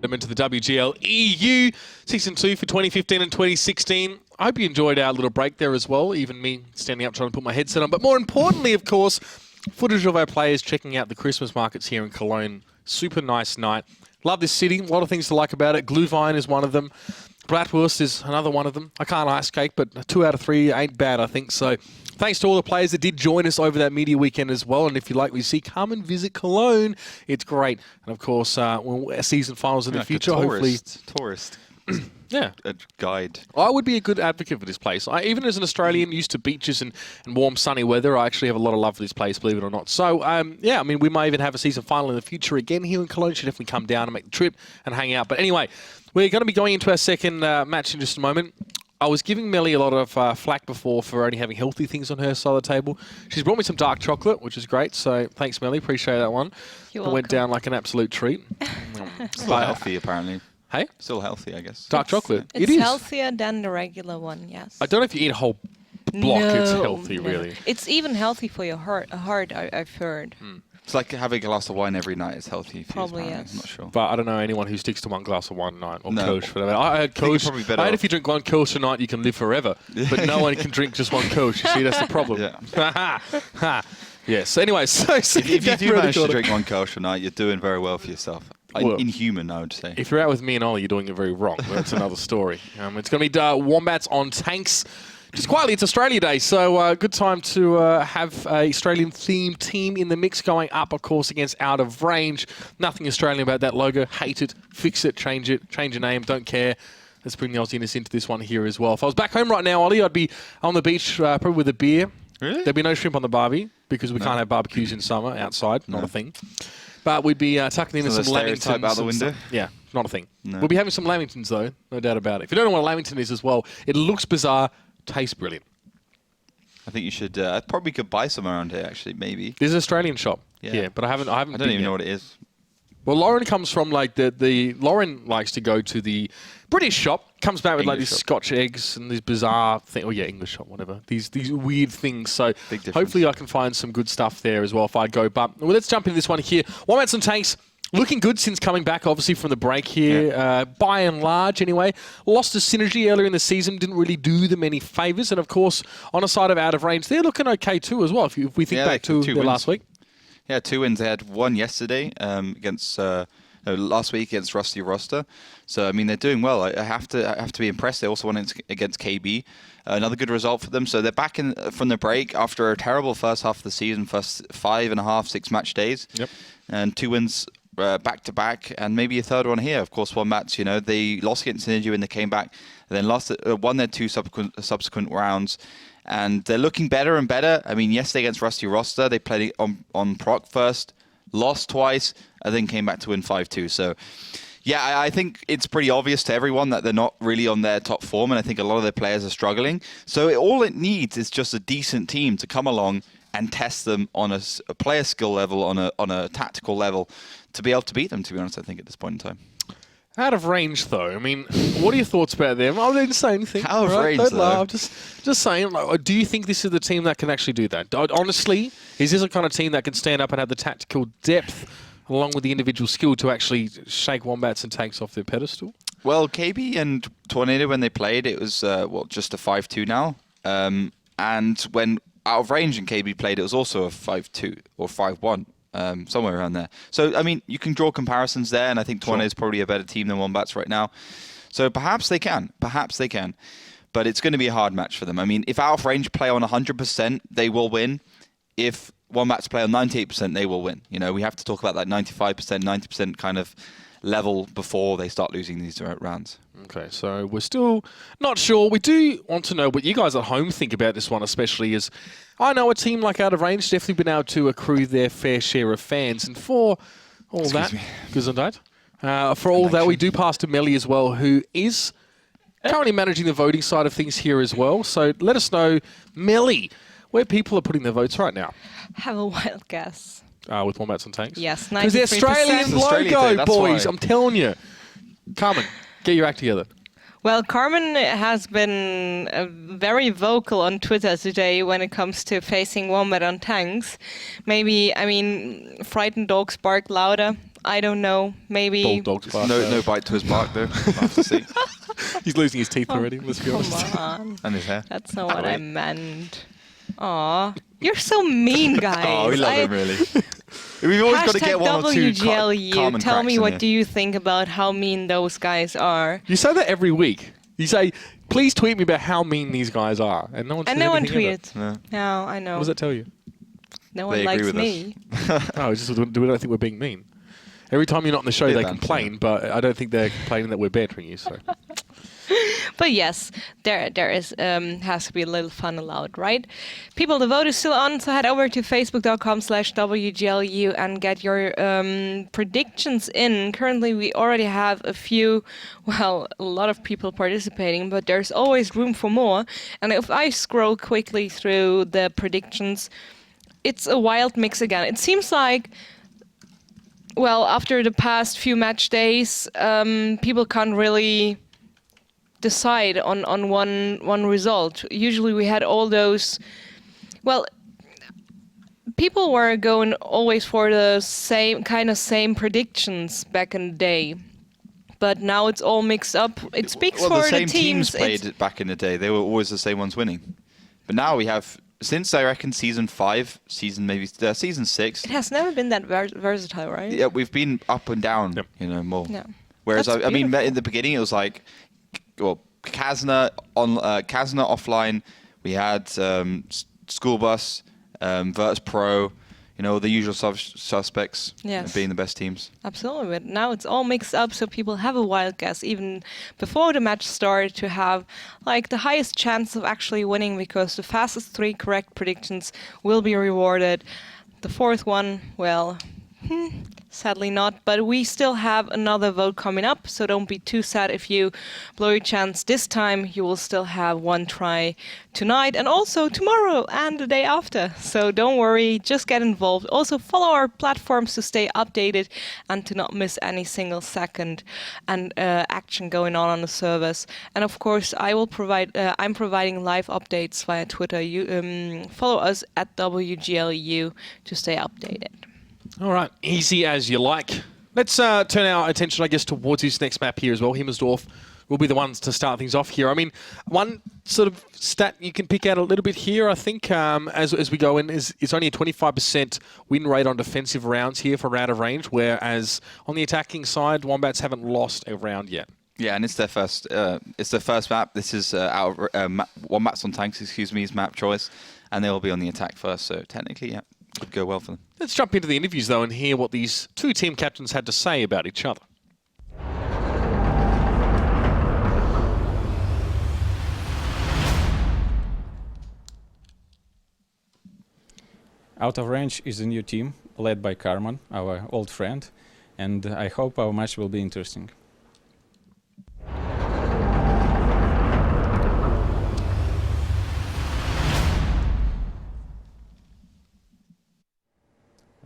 Them into the WGLEU Season 2 for 2015 and 2016. I hope you enjoyed our little break there as well, even me standing up trying to put my headset on. But more importantly, of course, footage of our players checking out the Christmas markets here in Cologne. Super nice night. Love this city. A lot of things to like about it. Glühwein is one of them. Bratwurst is another one of them. I can't ice cake, but 2 out of 3 ain't bad, I think. So thanks to all the players that did join us over that media weekend as well. And if you like what you see, come and visit Cologne. It's great. And of course, season finals in the future, hopefully. Tourist. Yeah. A guide. I would be a good advocate for this place. Even as an Australian used to beaches and warm, sunny weather, I actually have a lot of love for this place, believe it or not. So, yeah, I mean, we may even have a season final in the future again here in Cologne. Should definitely come down and make the trip and hang out. But anyway, we're going to be going into our second match in just a moment. I was giving Melly a lot of flack before for only having healthy things on her side of the table. She's brought me some dark chocolate, which is great. So thanks, Melly. Appreciate that one. You're It welcome. went down like an absolute treat. Still healthy, apparently. Hey? Still healthy, I guess. Dark chocolate. It's It is. healthier than the regular one, yes. I don't know if you eat a whole block, it's No, healthy, no. really. It's even healthy for your heart, I've heard. It's like having a glass of wine every night is healthy. For Probably, you, yes. I'm not sure. But I don't know anyone who sticks to one glass of wine a night, or No. Kolsch for that matter. I had think you're Kolsch. probably better I heard off. if you drink one Kolsch a night, you can live forever. But no one can drink just one Kolsch. You see, that's the problem. Yeah. Yes. Anyway, so If you do manage to drink one Kolsch a night, you're doing very well for yourself. Well, Inhuman, I would say. if you're out with me and Ollie, you're doing it very wrong. That's another story. It's going to be Wombats on Tanks. Just quietly, it's Australia Day, so good time to have a Australian-themed team in the mix going up, of course, against Out of Range. Nothing Australian about that logo. Hate it, fix it, change your name, don't care. Let's bring the Aussieness into this one here as well. If I was back home right now, Ollie, I'd be on the beach probably with a beer. Really? There'd be no shrimp on the barbie because we can't have barbecues in summer outside. Not a thing. But we'd be tucking into So some the lamingtons. stereotype out the and window? stuff. Yeah, not a thing. No. We'll be having some lamingtons, though, no doubt about it. If you don't know what a lamington is as well, it looks bizarre, tastes brilliant. I think you should. I probably could buy some around here, actually, maybe. There's an Australian shop. Yeah. Yeah, but I haven't I don't been even yet. know what it is. Well, Lauren comes from like Lauren likes to go to the British shop, comes back with like English these shop. Scotch eggs and these bizarre thing. Oh yeah, English shop, whatever. These weird things. So Big difference. hopefully I can find some good stuff there as well if I go. But well, let's jump into this one here. Wombats and Tanks. Looking good since coming back, obviously, from the break here. By and large, anyway. Lost to Synergy earlier in the season. Didn't really do them any favours. And, of course, on a side of Out of Range, they're looking okay too as well, if we think back to two their wins. last week. Yeah, 2 wins. They had one yesterday last week against Rusty Roster. So I mean, they're doing well. I have to be impressed. They also won against KB. Another good result for them. So they're back in from the break after a terrible first half of the season, first 5.5, 6 match days. Yep. And 2 wins back to back, and maybe a third one here. Of course, Wombats. They lost against Synergy when they came back, and then won their 2 subsequent rounds. And they're looking better and better. I mean, yesterday against Rusty Roster, they played on proc first, lost twice, and then came back to win 5-2. So, yeah, I think it's pretty obvious to everyone that they're not really on their top form, and I think a lot of their players are struggling. So all it needs is just a decent team to come along and test them on a player skill level, on a tactical level, to be able to beat them, to be honest, I think, at this point in time. Out of range, though. I mean, what are your thoughts about them? I didn't say anything. Out of range, Don't though. laugh. Just saying. Like, do you think this is the team that can actually do that? Honestly, is this a kind of team that can stand up and have the tactical depth along with the individual skill to actually shake Wombats and Tanks off their pedestal? Well, KB and Tornado, when they played, it was just a 5-2 now. And when Out of Range and KB played, it was also a 5-2 or 5-1. Somewhere around there. So, I mean, you can draw comparisons there, and I think Tornado is probably a better team than Wombats right now. So perhaps they can. But it's going to be a hard match for them. I mean, if Out of Range play on 100%, they will win. If Wombats play on 98%, they will win. We have to talk about that 95%, 90% kind of level before they start losing these rounds. Okay, so we're still not sure. We do want to know what you guys at home think about this one, especially as I know a team like Out of Range definitely been able to accrue their fair share of fans. And for all that, for all that, we do pass to Melly as well, who is currently managing the voting side of things here as well. So let us know, Melly, where people are putting their votes right now. Have a wild guess. With Wombats and Tanks? Yes, 93%. Because the Australian It's Australia logo, Day, that's boys. why. I'm telling you. Carmen, get your act together. Well, Carmen has been very vocal on Twitter today when it comes to facing Wombat on Tanks. Maybe, I mean, frightened dogs bark louder. I don't know. Maybe. Dogs bark. No bite to his bark though. We'll have to see. He's losing his teeth already. Let's be honest. Come on. And his hair. That's not what I meant. Aw. You're so mean, guys. Oh, we love him really. We've always got to get one or two WGLEU. Carmen Tell me, cracks what in do you think about how mean those guys are? You say that every week. You say, please tweet me about how mean these guys are. And no one And says no one anything ever. tweeted. Yeah. No, I know. What does that tell you? No one They agree likes with me. Oh, it's just we don't think we're being mean. Every time you're not on the show, Bit they banter, complain, but I don't think they're complaining that we're bantering you. So But yes, there is has to be a little fun allowed, right? People, the vote is still on, so head over to facebook.com/WGLEU and get your predictions in. Currently, we already have a lot of people participating, but there's always room for more. And if I scroll quickly through the predictions, it's a wild mix again. It seems like, well, after the past few match days, people can't really decide on one result. Usually we had all those, well, people were going always for the same predictions back in the day. But now it's all mixed up. It speaks well, for the same the teams teams. played it back in the day. They were always the same ones winning. But now we have, since I reckon season 5, season 6. It has never been that versatile, right? Yeah, we've been up and down, Yep. more. Yeah. Whereas That's I mean, beautiful. in the beginning it was like, well, Kazna offline. We had School Bus, Virtus Pro. The usual suspects Yes. being the best teams. Absolutely, but now it's all mixed up, so people have a wild guess even before the match started to have like the highest chance of actually winning, because the fastest 3 correct predictions will be rewarded. The 4th one, well, sadly not, but we still have another vote coming up, so don't be too sad if you blow your chance this time. You will still have one try tonight and also tomorrow and the day after, so don't worry, just get involved. Also follow our platforms to stay updated and to not miss any single second and action going on the servers. And of course I'm providing live updates via Twitter. You follow us at WGLEU to stay updated. all right, easy as you like. Let's turn our attention, I guess, towards this next map here as well. Himmelsdorf will be the ones to start things off here. I mean, one sort of stat you can pick out a little bit here, I think, as we go in, is it's only a 25% win rate on defensive rounds here for out of range, whereas on the attacking side, Wombats haven't lost a round yet. Yeah, and it's their first. It's their first map. This is Wombats on Tanks, is map choice, and they will be on the attack first. So technically, yeah, could go well for them. Let's jump into the interviews, though, and hear what these two team captains had to say about each other. Out of Range is a new team led by Carmen, our old friend, and I hope our match will be interesting.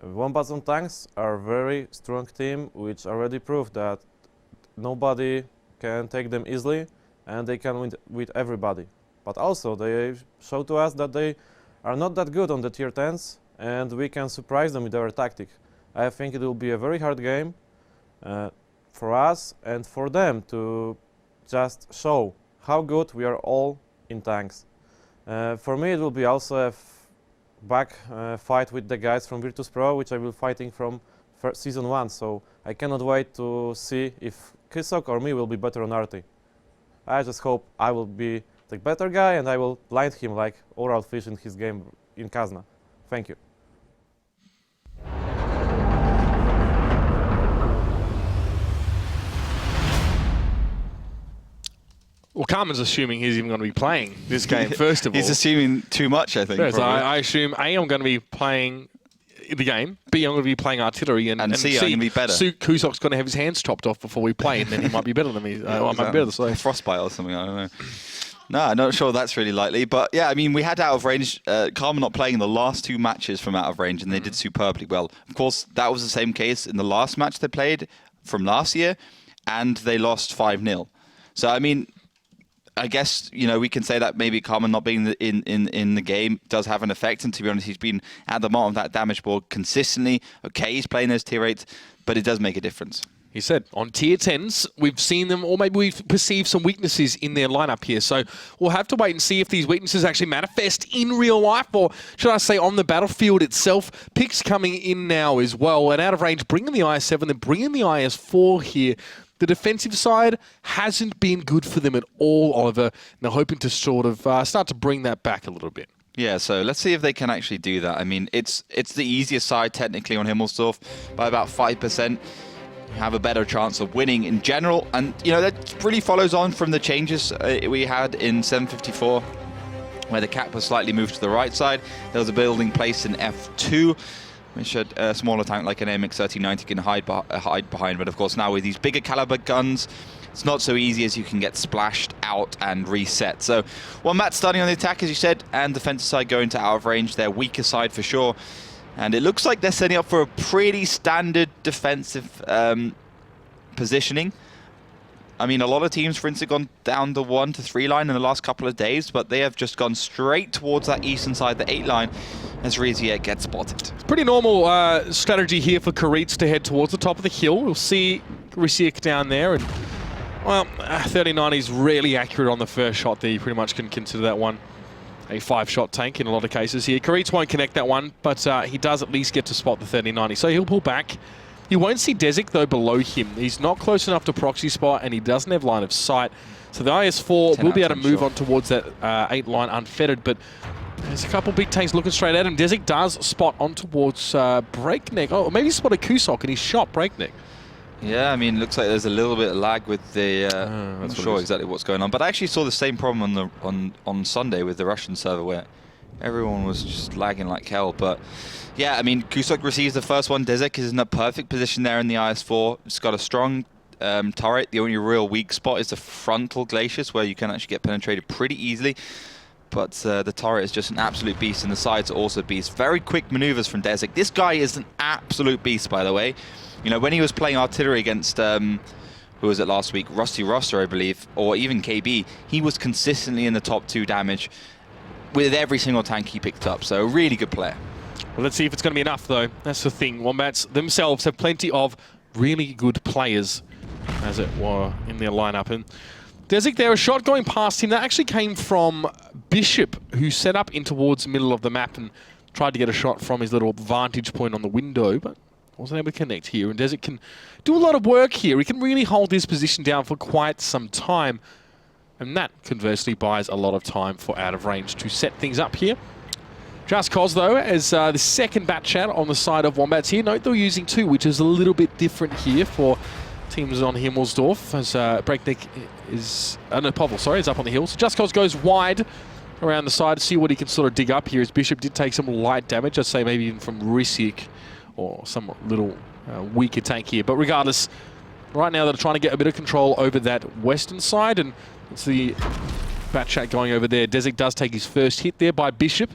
Wombats on Tanks are a very strong team, which already proved that nobody can take them easily and they can win with everybody. But also they show to us that they are not that good on the tier 10s and we can surprise them with our tactic. I think it will be a very hard game for us and for them to just show how good we are all in tanks. For me it will be also a back fight with the guys from Virtus Pro, which I will fighting from season 1, so I cannot wait to see if Kisok or me will be better on RT. I just hope I will be the better guy and I will blind him like Oral Fish in his game in Kazna. Thank you. Well, Carmen's assuming he's even going to be playing this game, first of all. He's assuming too much, I think. Yes, probably. I assume A, I'm going to be playing the game, B, I'm going to be playing artillery, and C, I'm going to be better. Kusok's going to have his hands chopped off before we play, and then he might be better than me. I might be better. So. Frostbite or something, I don't know. No, I'm not sure that's really likely. But yeah, I mean, we had out of range, Carmen not playing the last 2 matches from out of range, and they did superbly well. Of course, that was the same case in the last match they played from last year, and they lost 5-0. So, I mean, I guess, you know, we can say that maybe Karman not being in the game does have an effect. And to be honest, he's been at the bottom of that damage board consistently. Okay, he's playing those tier 8s, but it does make a difference. He said on tier 10s, we've seen them, or maybe we've perceived some weaknesses in their lineup here. So we'll have to wait and see if these weaknesses actually manifest in real life, or should I say on the battlefield itself. Picks coming in now as well. And out of range, bringing the IS-7, then bringing the IS-4 here. The defensive side hasn't been good for them at all, Oliver. And they're hoping to sort of start to bring that back a little bit. Yeah, so let's see if they can actually do that. I mean, it's the easiest side technically on Himmelsdorf by about 5%. Have a better chance of winning in general, and you know that really follows on from the changes we had in 754, where the cap was slightly moved to the right side. There was a building placed in F2, which a smaller tank like an MX-1390 can hide behind. But of course, now with these bigger caliber guns, it's not so easy as you can get splashed out and reset. So, Wombats starting on the attack, as you said, and defensive side going to out of range, their weaker side for sure. And it looks like they're setting up for a pretty standard defensive positioning. I mean, a lot of teams, for instance, have gone down the 1 to 3 line in the last couple of days, but they have just gone straight towards that eastern side, the 8 line, as Rizier gets spotted. It's pretty normal strategy here for Karitz to head towards the top of the hill. We'll see Rizier down there, and well, 3090 is really accurate on the first shot there. You pretty much can consider that one a 5-shot tank in a lot of cases here. Karitz won't connect that one, but he does at least get to spot the 3090. So he'll pull back. You won't see Desik, though, below him. He's not close enough to proxy spot, and he doesn't have line of sight. So the IS-4 will be able to move on towards that 8 line unfettered, but there's a couple big tanks looking straight at him. Desik does spot on towards Breakneck. Oh, maybe he spotted Kusok, and he shot Breakneck. Yeah, I mean, it looks like there's a little bit of lag with the... I'm not sure exactly what's going on, but I actually saw the same problem on Sunday with the Russian server where everyone was just lagging like hell. But yeah, I mean, Kusok receives the first one. Desik is in a perfect position there in the IS-4. It's got a strong turret. The only real weak spot is the frontal glaciers, where you can actually get penetrated pretty easily. But the turret is just an absolute beast, and the sides are also beasts. Very quick maneuvers from Desik. This guy is an absolute beast, by the way. You know, when he was playing artillery against, who was it last week? Rusty Roster, I believe, or even KB, he was consistently in the top 2 damage with every single tank he picked up. So a really good player. Well, let's see if it's going to be enough, though. That's the thing. Wombats themselves have plenty of really good players, as it were, in their lineup. And Desik there, a shot going past him. That actually came from Bishop, who set up in towards the middle of the map and tried to get a shot from his little vantage point on the window, but wasn't able to connect here. And Desik can do a lot of work here. He can really hold his position down for quite some time. And that, conversely, buys a lot of time for out of range to set things up here. Just Cos, though, as the second bat chat on the side of Wombats here. Note they're using 2, which is a little bit different here for teams on Himmelsdorf, as Breakneck is... no, Povel, sorry, is up on the hill. So Just Cos goes wide around the side to see what he can sort of dig up here, as Bishop did take some light damage. I'd say maybe even from Risic or some little weaker tank here. But regardless, right now they're trying to get a bit of control over that western side, and it's the bat chat going over there. Desik does take his first hit there by Bishop,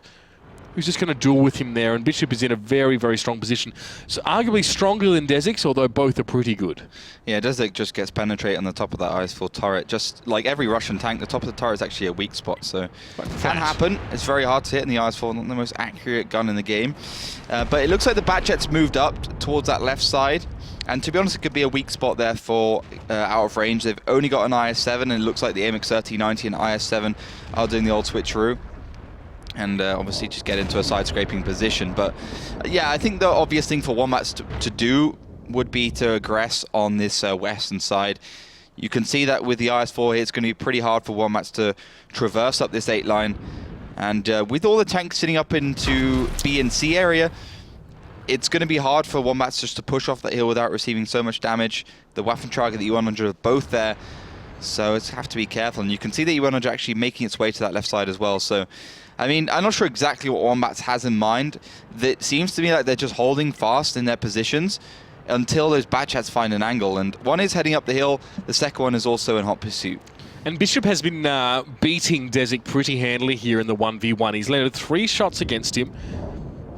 who's just going to duel with him there, and Bishop is in a very, very strong position. So arguably stronger than Desik's, although both are pretty good. Yeah, Desik just gets penetrated on the top of that IS-4 turret. Just like every Russian tank, the top of the turret is actually a weak spot, so can happen. It's very hard to hit in the IS-4, not the most accurate gun in the game. But it looks like the Batjet's moved up towards that left side. And to be honest, it could be a weak spot there for out of range. They've only got an IS-7, and it looks like the MX-1390 and IS-7 are doing the old switcheroo. And obviously just get into a side-scraping position. But yeah, I think the obvious thing for Wombats to do would be to aggress on this western side. You can see that with the IS-4 here, it's going to be pretty hard for Wombats to traverse up this 8 line. And with all the tanks sitting up into B and C area, it's going to be hard for Wombats just to push off that hill without receiving so much damage. The Waffentrager, the E100 are both there, so it's have to be careful. And you can see the E100 actually making its way to that left side as well. So, I mean, I'm not sure exactly what Wombats has in mind. It seems to me like they're just holding fast in their positions until those Batchats find an angle. And one is heading up the hill, the second one is also in hot pursuit. And Bishop has been beating Desik pretty handily here in the 1v1. He's landed 3 shots against him,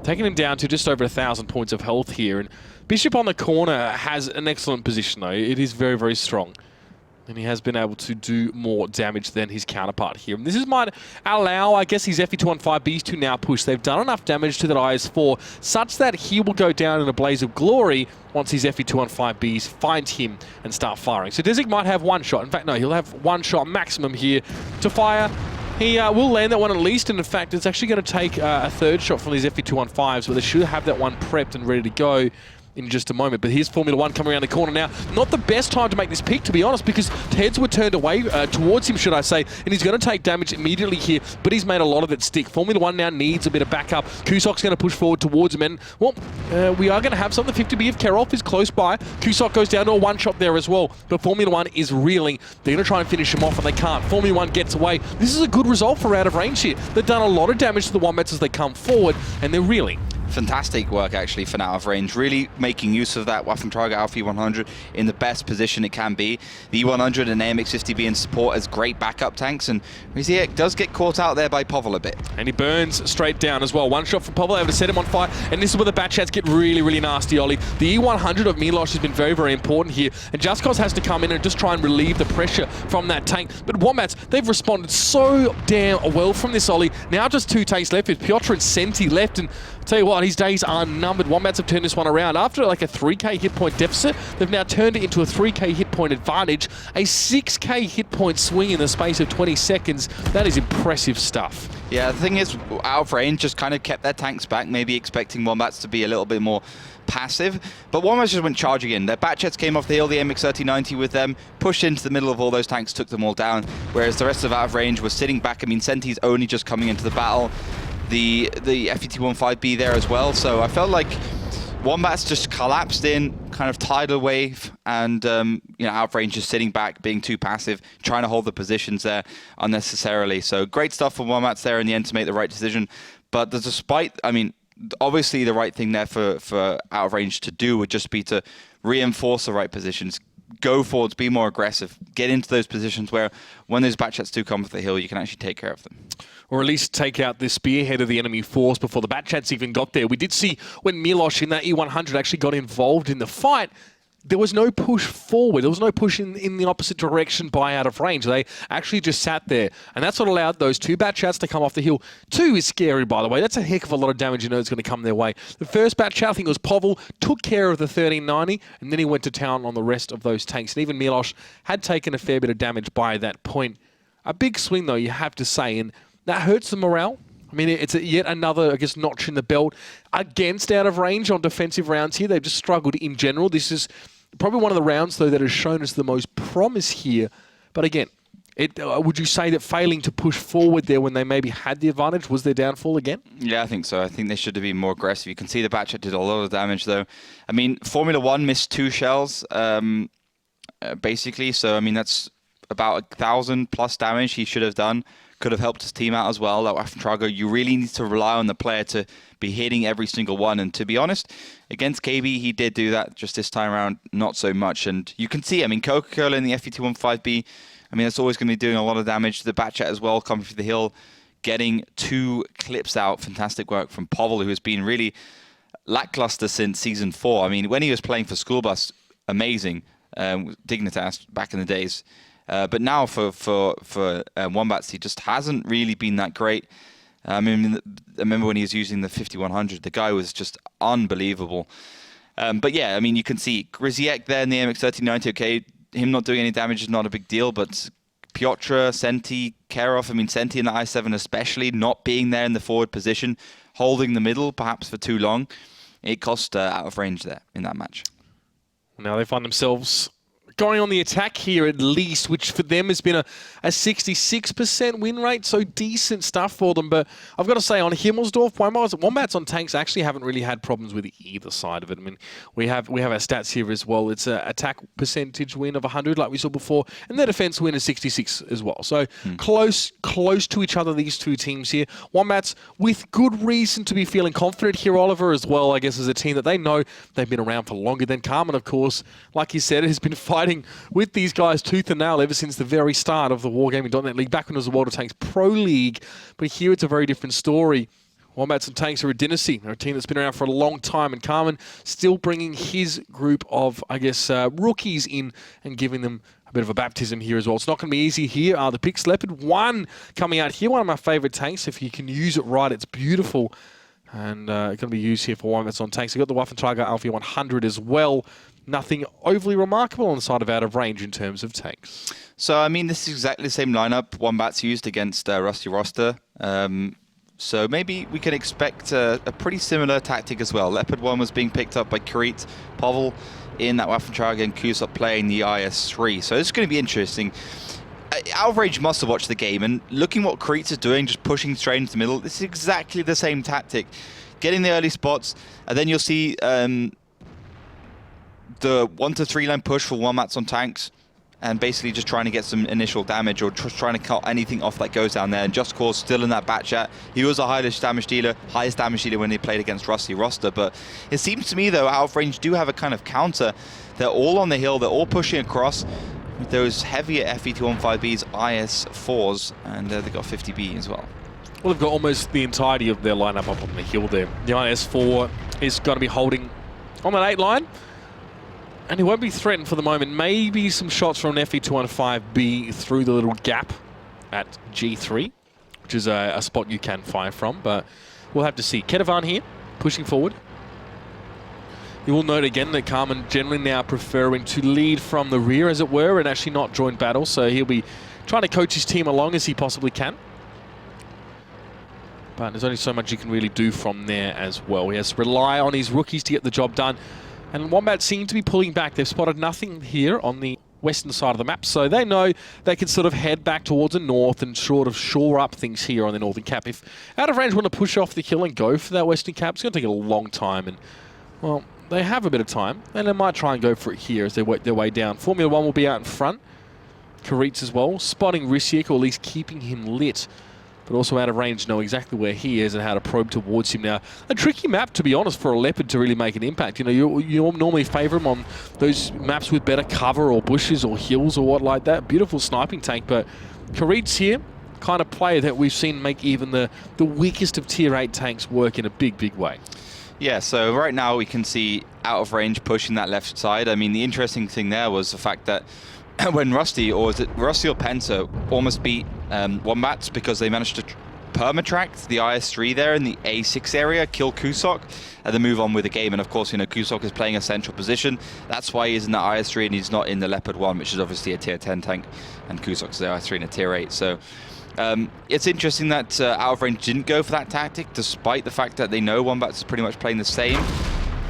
taking him down to just over 1,000 points of health here. And Bishop on the corner has an excellent position, though. It is very, very strong. And he has been able to do more damage than his counterpart here. And this might allow, I guess, his FE215Bs to now push. They've done enough damage to that IS-4 such that he will go down in a blaze of glory once his FE215Bs find him and start firing. So Desic might have one shot. In fact, no, he'll have one shot maximum here to fire. He will land that one at least, and in fact, it's actually going to take a third shot from these FE215s, but they should have that one prepped and ready to go in just a moment. But here's Formula 1 coming around the corner now. Not the best time to make this pick, to be honest, because heads were turned away towards him, should I say, and he's going to take damage immediately here, but he's made a lot of it stick. Formula 1 now needs a bit of backup. Kusok's going to push forward towards him, and, well, we are going to have something. 50B of Kerolf is close by. Kusok goes down to a one-shot there as well, but Formula 1 is reeling. They're going to try and finish him off, and they can't. Formula 1 gets away. This is a good result for out of range here. They've done a lot of damage to the Wombats as they come forward, and they're reeling. Fantastic work, actually, for out of range. Really making use of that Waffentrager Alpha E100 in the best position it can be. The E100 and AMX-50B in support as great backup tanks, and Riziek does get caught out there by Povil a bit. And he burns straight down as well. One shot from Povil, able to set him on fire, and this is where the bat chats get really, really nasty, Ollie. The E100 of Milosh has been very, very important here, and Just Cause has to come in and just try and relieve the pressure from that tank. But Wombats, they've responded so damn well from this, Ollie. Now just two tanks left with Piotr and Senti left, and I'll tell you what, his days are numbered. Wombats have turned this one around. After like a 3k hit point deficit, they've now turned it into a 3k hit point advantage, a 6k hit point swing in the space of 20 seconds. That is impressive stuff. Yeah, the thing is, out of range just kind of kept their tanks back, maybe expecting Wombats to be a little bit more passive, but Wombats just went charging in. Their Batchets came off the hill, the MX-3090 with them, pushed into the middle of all those tanks, took them all down, whereas the rest of out of range was sitting back. I mean, Senti's only just coming into the battle. The FE215B there as well, so I felt like Wombats just collapsed in, kind of tidal wave, and you know, out of range just sitting back, being too passive, trying to hold the positions there unnecessarily. So great stuff for Wombats there in the end to make the right decision. But despite, I mean, obviously the right thing there for out of range to do would just be to reinforce the right positions, go forwards, be more aggressive, get into those positions where when those Batchets do come off the hill, you can actually take care of them. Or at least take out the spearhead of the enemy force before the Batchats even got there. We did see when Milosh in that E100 actually got involved in the fight, there was no push forward. There was no push in the opposite direction by out of range. They actually just sat there. And that's what allowed those two Batchats to come off the hill. Two is scary, by the way. That's a heck of a lot of damage you know is going to come their way. The first Batchat, I think it was Povil, took care of the 1390, and then he went to town on the rest of those tanks. And even Milosh had taken a fair bit of damage by that point. A big swing, though, you have to say, and that hurts the morale. I mean, it's yet another, I guess, notch in the belt against out of range on defensive rounds here. They've just struggled in general. This is probably one of the rounds, though, that has shown us the most promise here. But again, would you say that failing to push forward there when they maybe had the advantage was their downfall again? Yeah, I think so. I think they should have been more aggressive. You can see the Batchet did a lot of damage, though. I mean, Formula 1 missed 2 shells, basically. So, I mean, that's about 1,000 plus damage he should have done. Could have helped his team out as well. That Waffentrager, you really need to rely on the player to be hitting every single one. And to be honest, against KB, he did do that. Just this time around, not so much. And you can see, I mean, Coca-Cola in the FE215B, I mean, that's always going to be doing a lot of damage. The Batchat as well, coming through the hill, getting 2 clips out. Fantastic work from Povil, who has been really lackluster since Season 4. I mean, when he was playing for School Bus, amazing. Dignitas back in the days. But now for Wombats, he just hasn't really been that great. I mean, I remember when he was using the 5100, the guy was just unbelievable. But yeah, I mean, you can see Griziek there in the MX-3090, okay, him not doing any damage is not a big deal, but Piotr, Senti, Kerolf, I mean, Senti in the I7 especially, not being there in the forward position, holding the middle perhaps for too long, it cost out of range there in that match. Now they find themselves going on the attack here at least, which for them has been a 66% win rate, so decent stuff for them. But I've got to say, on Himmelsdorf, Wombats on tanks actually haven't really had problems with either side of it. I mean, we have our stats here as well. It's an attack percentage win of 100, like we saw before, and their defense win is 66 as well. So close to each other, these two teams here. Wombats with good reason to be feeling confident here, Oliver, as well, I guess, as a team that they know they've been around for longer than Carmen, of course. Like you said, has been fighting with these guys tooth and nail ever since the very start of the Wargaming.net League, back when it was the World of Tanks Pro League. But here it's a very different story. Wombats and Tanks are a dynasty. They're a team that's been around for a long time, and Carmen still bringing his group of, I guess, rookies in and giving them a bit of a baptism here as well. It's not going to be easy here. The picks. Leopard 1 coming out here. One of my favourite tanks. If you can use it right, it's beautiful. And it's going to be used here for Wombats on tanks. You've got the Waffentrager Alpha 100 as well. Nothing overly remarkable on the side of out of range in terms of tanks. So, I mean, this is exactly the same lineup Wombats used against Rusty Roster. So maybe we can expect a pretty similar tactic as well. Leopard 1 was being picked up by Kurit, Pavel in that Waffentrager, and Kusop playing the IS-3. So it's going to be interesting. Out of range must have watched the game, and looking what Kurit is doing, just pushing straight into the middle, this is exactly the same tactic. Getting the early spots, and then you'll see the 1 to 3 line push for Wombats on tanks, and basically just trying to get some initial damage or just trying to cut anything off that goes down there. And Just Cause still in that bat chat. He was the highest damage dealer when he played against Rusty Roster. But it seems to me, though, out of range do have a kind of counter. They're all on the hill. They're all pushing across with those heavier FE215Bs, IS-4s, and they've got 50B as well. Well, they've got almost the entirety of their lineup up on the hill there. The IS-4 is going to be holding on that 8 line. And he won't be threatened for the moment. Maybe some shots from an FE215B through the little gap at G3, which is a spot you can fire from, but we'll have to see. Kedavan here, pushing forward. You will note again that Carmen generally now preferring to lead from the rear, as it were, and actually not join battle, so he'll be trying to coach his team along as he possibly can. But there's only so much you can really do from there as well. He has to rely on his rookies to get the job done. And Wombats seem to be pulling back. They've spotted nothing here on the western side of the map, so they know they can sort of head back towards the north and sort of shore up things here on the northern cap. If out of range want to push off the hill and go for that western cap, it's going to take a long time. And, well, they have a bit of time, and they might try and go for it here as they work their way down. Formula 1 will be out in front. Karitz as well, spotting Risiek, or at least keeping him lit. But also out of range, know exactly where he is and how to probe towards him now. A tricky map, to be honest, for a Leopard to really make an impact. You know, you normally favour him on those maps with better cover or bushes or hills or what like that. Beautiful sniping tank, but Karitz here, kind of player that we've seen make even the weakest of Tier 8 tanks work in a big, big way. Yeah, so right now we can see out of range pushing that left side. I mean, the interesting thing there was the fact that when Rusty, or is it Rusty or Penta, almost beat Wombats because they managed to permatract the IS-3 there in the A6 area, kill Kusok, and then move on with the game. And of course, you know, Kusok is playing a central position. That's why he's in the IS-3 and he's not in the Leopard 1, which is obviously a Tier 10 tank, and Kusok's the IS-3 in a Tier 8. So it's interesting that out of range didn't go for that tactic, despite the fact that they know Wombats is pretty much playing the same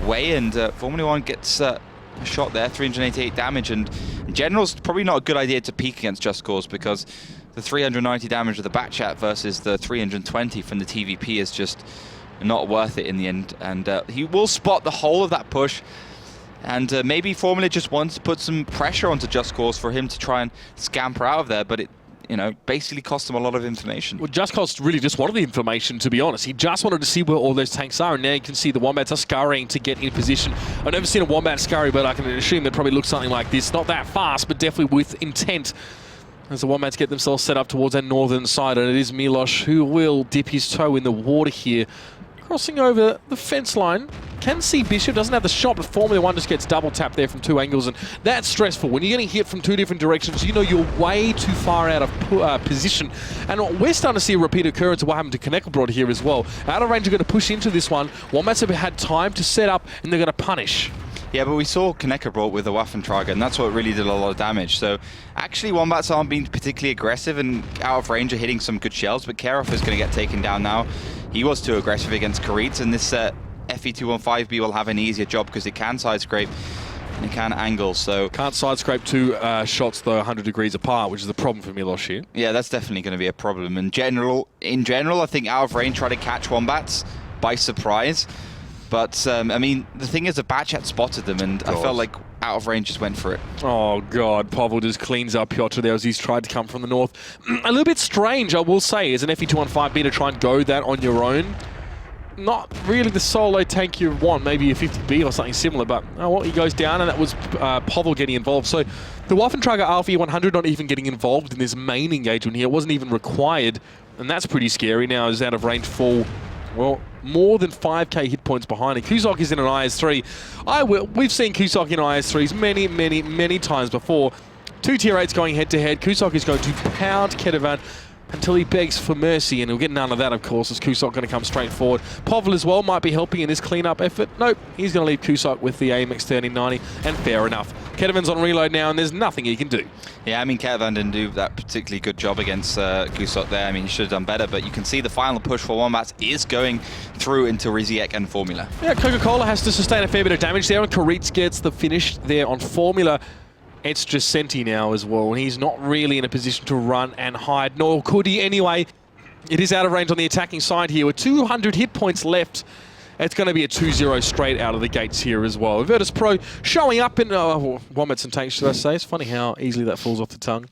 way, and Formula 1 gets a shot there, 388 damage, and in general it's probably not a good idea to peek against Just Cause, because the 390 damage of the back chat versus the 320 from the TVP is just not worth it in the end, and he will spot the whole of that push, and maybe Formula just wants to put some pressure onto Just Cause for him to try and scamper out of there, but it, you know, basically cost him a lot of information. Well, Just Cause really just wanted the information, to be honest. He just wanted to see where all those tanks are, and now you can see the Wombats are scurrying to get in position. I've never seen a Wombat scurry, but I can assume it probably looks something like this. Not that fast, but definitely with intent, as the Wombats get themselves set up towards that northern side, and it is Milos who will dip his toe in the water here. Crossing over the fence line, can see Bishop, doesn't have the shot, but Formula 1 just gets double tapped there from 2 angles, and that's stressful. When you're getting hit from 2 different directions, you know you're way too far out of position. And we're starting to see a repeat occurrence of what happened to Kneckelbrod here as well. Out of range are going to push into this one. Wombats have had time to set up, and they're going to punish. Yeah, but we saw Kneckelbrod with the Waffentrager, and that's what really did a lot of damage. So actually, Wombats aren't being particularly aggressive, and out of range are hitting some good shells, but Karov is going to get taken down now. He was too aggressive against Karitz, and this FE215B will have an easier job because it can side scrape and it can angle. So can't side scrape 2 shots though 100 degrees apart, which is the problem for Milos here. Yeah, that's definitely going to be a problem. In general, I think out of range try to catch Wombats by surprise. But I mean, the thing is, the Batchat spotted them, and I felt like out of range just went for it. Oh God, Pavel just cleans up Piotr there as he's tried to come from the north. A little bit strange, I will say, as an FE215B to try and go that on your own. Not really the solo tank you want, maybe a 50B or something similar, but well, he goes down, and that was Pavel getting involved. So the Waffentrager Alpha 100 not even getting involved in this main engagement here. It wasn't even required, and that's pretty scary now as out of range fall. Well, more than 5k hit points behind it. Kusok is in an IS-3. We've seen Kusok in IS-3s many times before. Two tier 8s going head-to-head. Kusok is going to pound Ketevan until he begs for mercy, and he'll get none of that, of course, as Kusok going to come straight forward. Povl as well might be helping in this clean-up effort. Nope, he's going to leave Kusok with the AMX 1390, and fair enough. Ketevan's on reload now, and there's nothing he can do. Yeah, I mean, Ketevan didn't do that particularly good job against Kusok there. I mean, he should have done better, but you can see the final push for Wombats is going through into Riziek and Formula. Yeah, Coca-Cola has to sustain a fair bit of damage there, and Karitz gets the finish there on Formula. It's just Senti now as well, and he's not really in a position to run and hide, nor could he anyway. It is out of range on the attacking side here with 200 hit points left. It's going to be a 2-0 straight out of the gates here as well. Virtus Pro showing up in Wombats and Tanks, should I say. It's funny how easily that falls off the tongue.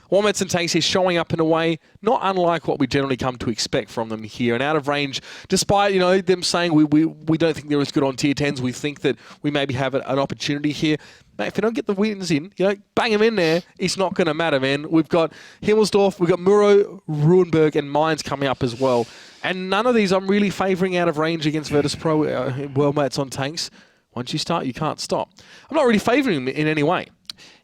Wombats and Tanks is showing up in a way not unlike what we generally come to expect from them here. And out of range, despite them saying we don't think they're as good on tier 10s, we think that we maybe have an opportunity here. Mate, if they don't get the wins in, bang them in there, it's not going to matter, man. We've got Himmelsdorf, we've got Muro, Ruinberg, and Mines coming up as well. And none of these I'm really favouring out of range against Virtus Pro Wombats on Tanks. Once you start, you can't stop. I'm not really favouring them in any way.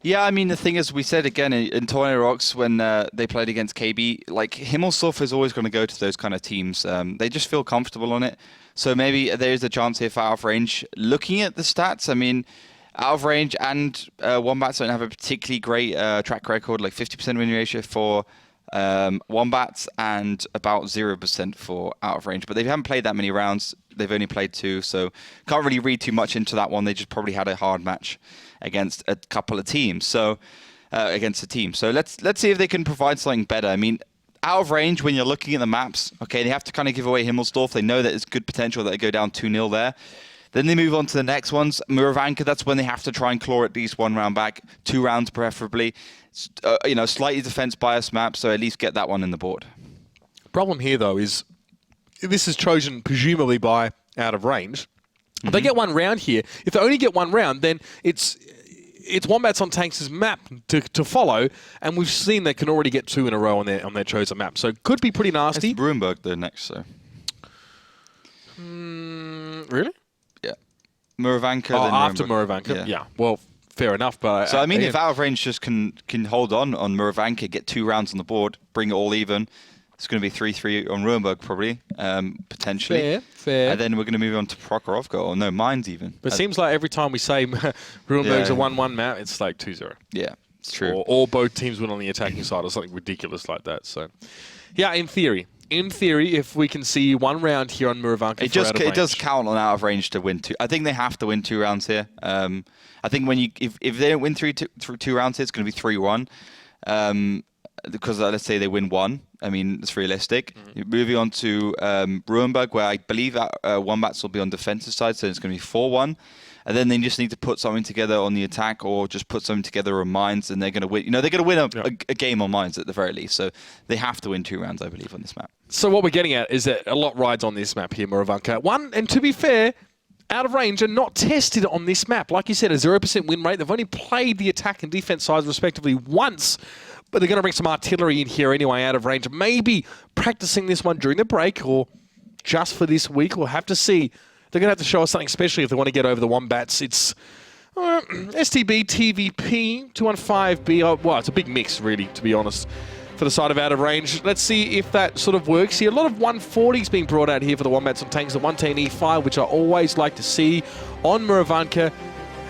Yeah, I mean, the thing is, we said again in Tornado Rocks when they played against KB, like, Himmelsdorf is always going to go to those kind of teams. They just feel comfortable on it. So maybe there's a chance here for out of range. Looking at the stats, I mean, out of range and Wombats don't have a particularly great track record, like 50% win ratio for Wombats and about 0% for out of range. But they haven't played that many rounds. They've only played 2, so can't really read too much into that one. They just probably had a hard match against a couple of teams. So against a team. So let's see if they can provide something better. I mean, out of range when you're looking at the maps, okay, they have to kind of give away Himmelsdorf. They know that there's good potential that they go down 2-0 there. Then they move on to the next ones. Murovanka, that's when they have to try and claw at least 1 round back, 2 rounds preferably. Slightly defense bias map, so at least get that one in the board. Problem here, though, is this is chosen presumably by out of range. If they get 1 round here, if they only get 1 round, then it's Wombats on Tanks' map to follow, and we've seen they can already get 2 in a row on their chosen map. So it could be pretty nasty. It's Ruinberg the next, so. Really? Yeah. Murovanka, then after Murovanka. Yeah. Well, fair enough. But so, I mean, if out of range just can hold on Murovanka, get 2 rounds on the board, bring it all even, it's going to be 3-3 on Ruinberg probably, potentially. Fair. And then we're going to move on to Prokhorovka, or no, Mines even. But it seems like every time we say Ruinberg's a 1-1 map, it's like 2-0. Yeah, it's true. Or both teams win on the attacking side or something ridiculous like that. So, yeah, in theory, if we can see 1 round here on Murovanka, it does count on out of range to win 2. I think they have to win 2 rounds here. I think if they don't win 2 rounds here, it's going to be 3-1. Because let's say they win 1. I mean, it's realistic. Moving on to Ruinberg, where I believe Wombats will be on defensive side, so it's going to be 4-1. And then they just need to put something together on the attack, or just put something together on Mines, and they're going to win. They're going to win a game on Mines at the very least. So they have to win 2 rounds, I believe, on this map. So what we're getting at is that a lot rides on this map here, Murovanka. 1, and to be fair, out of range and not tested on this map. Like you said, a 0% win rate. They've only played the attack and defense sides respectively once. But they're going to bring some artillery in here anyway, out of range. Maybe practicing this one during the break or just for this week. We'll have to see. They're going to have to show us something special if they want to get over the Wombats. It's STB, TVP, 215B. Well, it's a big mix, really, to be honest, for the side of out of range. Let's see if that sort of works here. A lot of 140s being brought out here for the Wombats on Tanks. The 110E5, which I always like to see on Murovanka.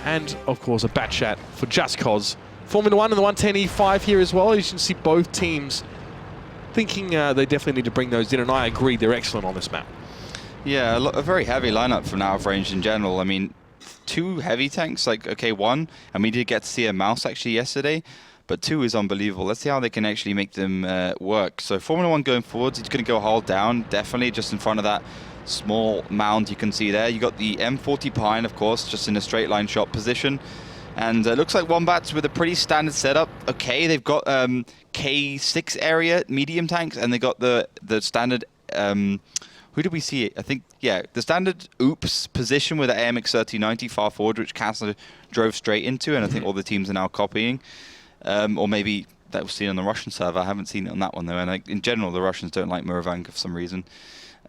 And, of course, a bat chat for Just Cause. Formula 1 and the 110E5 here as well. You can see both teams thinking they definitely need to bring those in, and I agree, they're excellent on this map. Yeah, a very heavy lineup from out of range in general. I mean, 2 heavy tanks, like, okay, 1, and we did get to see a mouse actually yesterday, but 2 is unbelievable. Let's see how they can actually make them work. So Formula 1 going forwards, he's going to go hull down, definitely, just in front of that small mound you can see there. You got the M40 Pine, of course, just in a straight line shot position. And it looks like Wombats with a pretty standard setup. Okay, they've got K6 area medium tanks, and they got the standard. Who did we see? I think, yeah, the standard Oops position with the AMX 1390 far forward, which Kassler drove straight into, and I think all the teams are now copying. Or maybe that was seen on the Russian server. I haven't seen it on that one though. And in general, the Russians don't like Murovanka for some reason.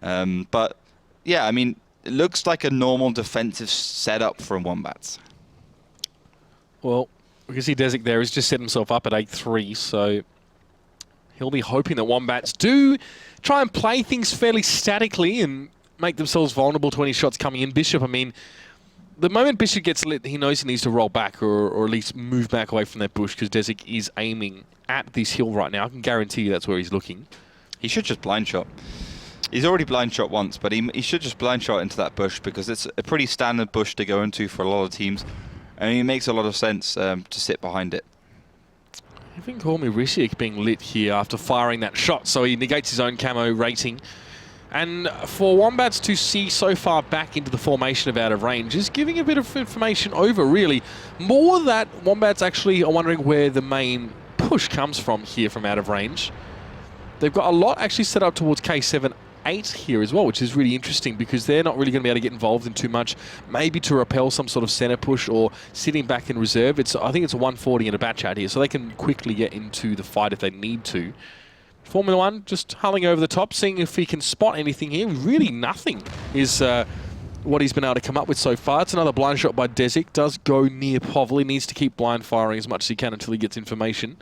But yeah, I mean, it looks like a normal defensive setup from Wombats. Well, We can see Desik there has just set himself up at 8-3, so he'll be hoping that Wombats do try and play things fairly statically and make themselves vulnerable to any shots coming in. Bishop, I mean, the moment Bishop gets lit, he knows he needs to roll back or at least move back away from that bush because Desik is aiming at this hill right now. I can guarantee you that's where he's looking. He should just blind shot. He's already blind shot once, but he should just blind shot into that bush because it's a pretty standard bush to go into for a lot of teams. And it makes a lot of sense to sit behind it. I think call me Risic being lit here after firing that shot, so he negates his own camo rating. And for Wombats to see so far back into the formation of out of range is giving a bit of information over, really. More that Wombats actually are wondering where the main push comes from here from out of range. They've got a lot actually set up towards K7-8 here as well, which is really interesting because they're not really going to be able to get involved in too much, maybe to repel some sort of center push or sitting back in reserve. I think it's a 140 and a batch out here, so they can quickly get into the fight if they need to. Formula One just hulling over the top, seeing if he can spot anything here. Really nothing is what he's been able to come up with so far. It's another blind shot by Desik. Does go near Povl. He needs to keep blind firing as much as he can until he gets information.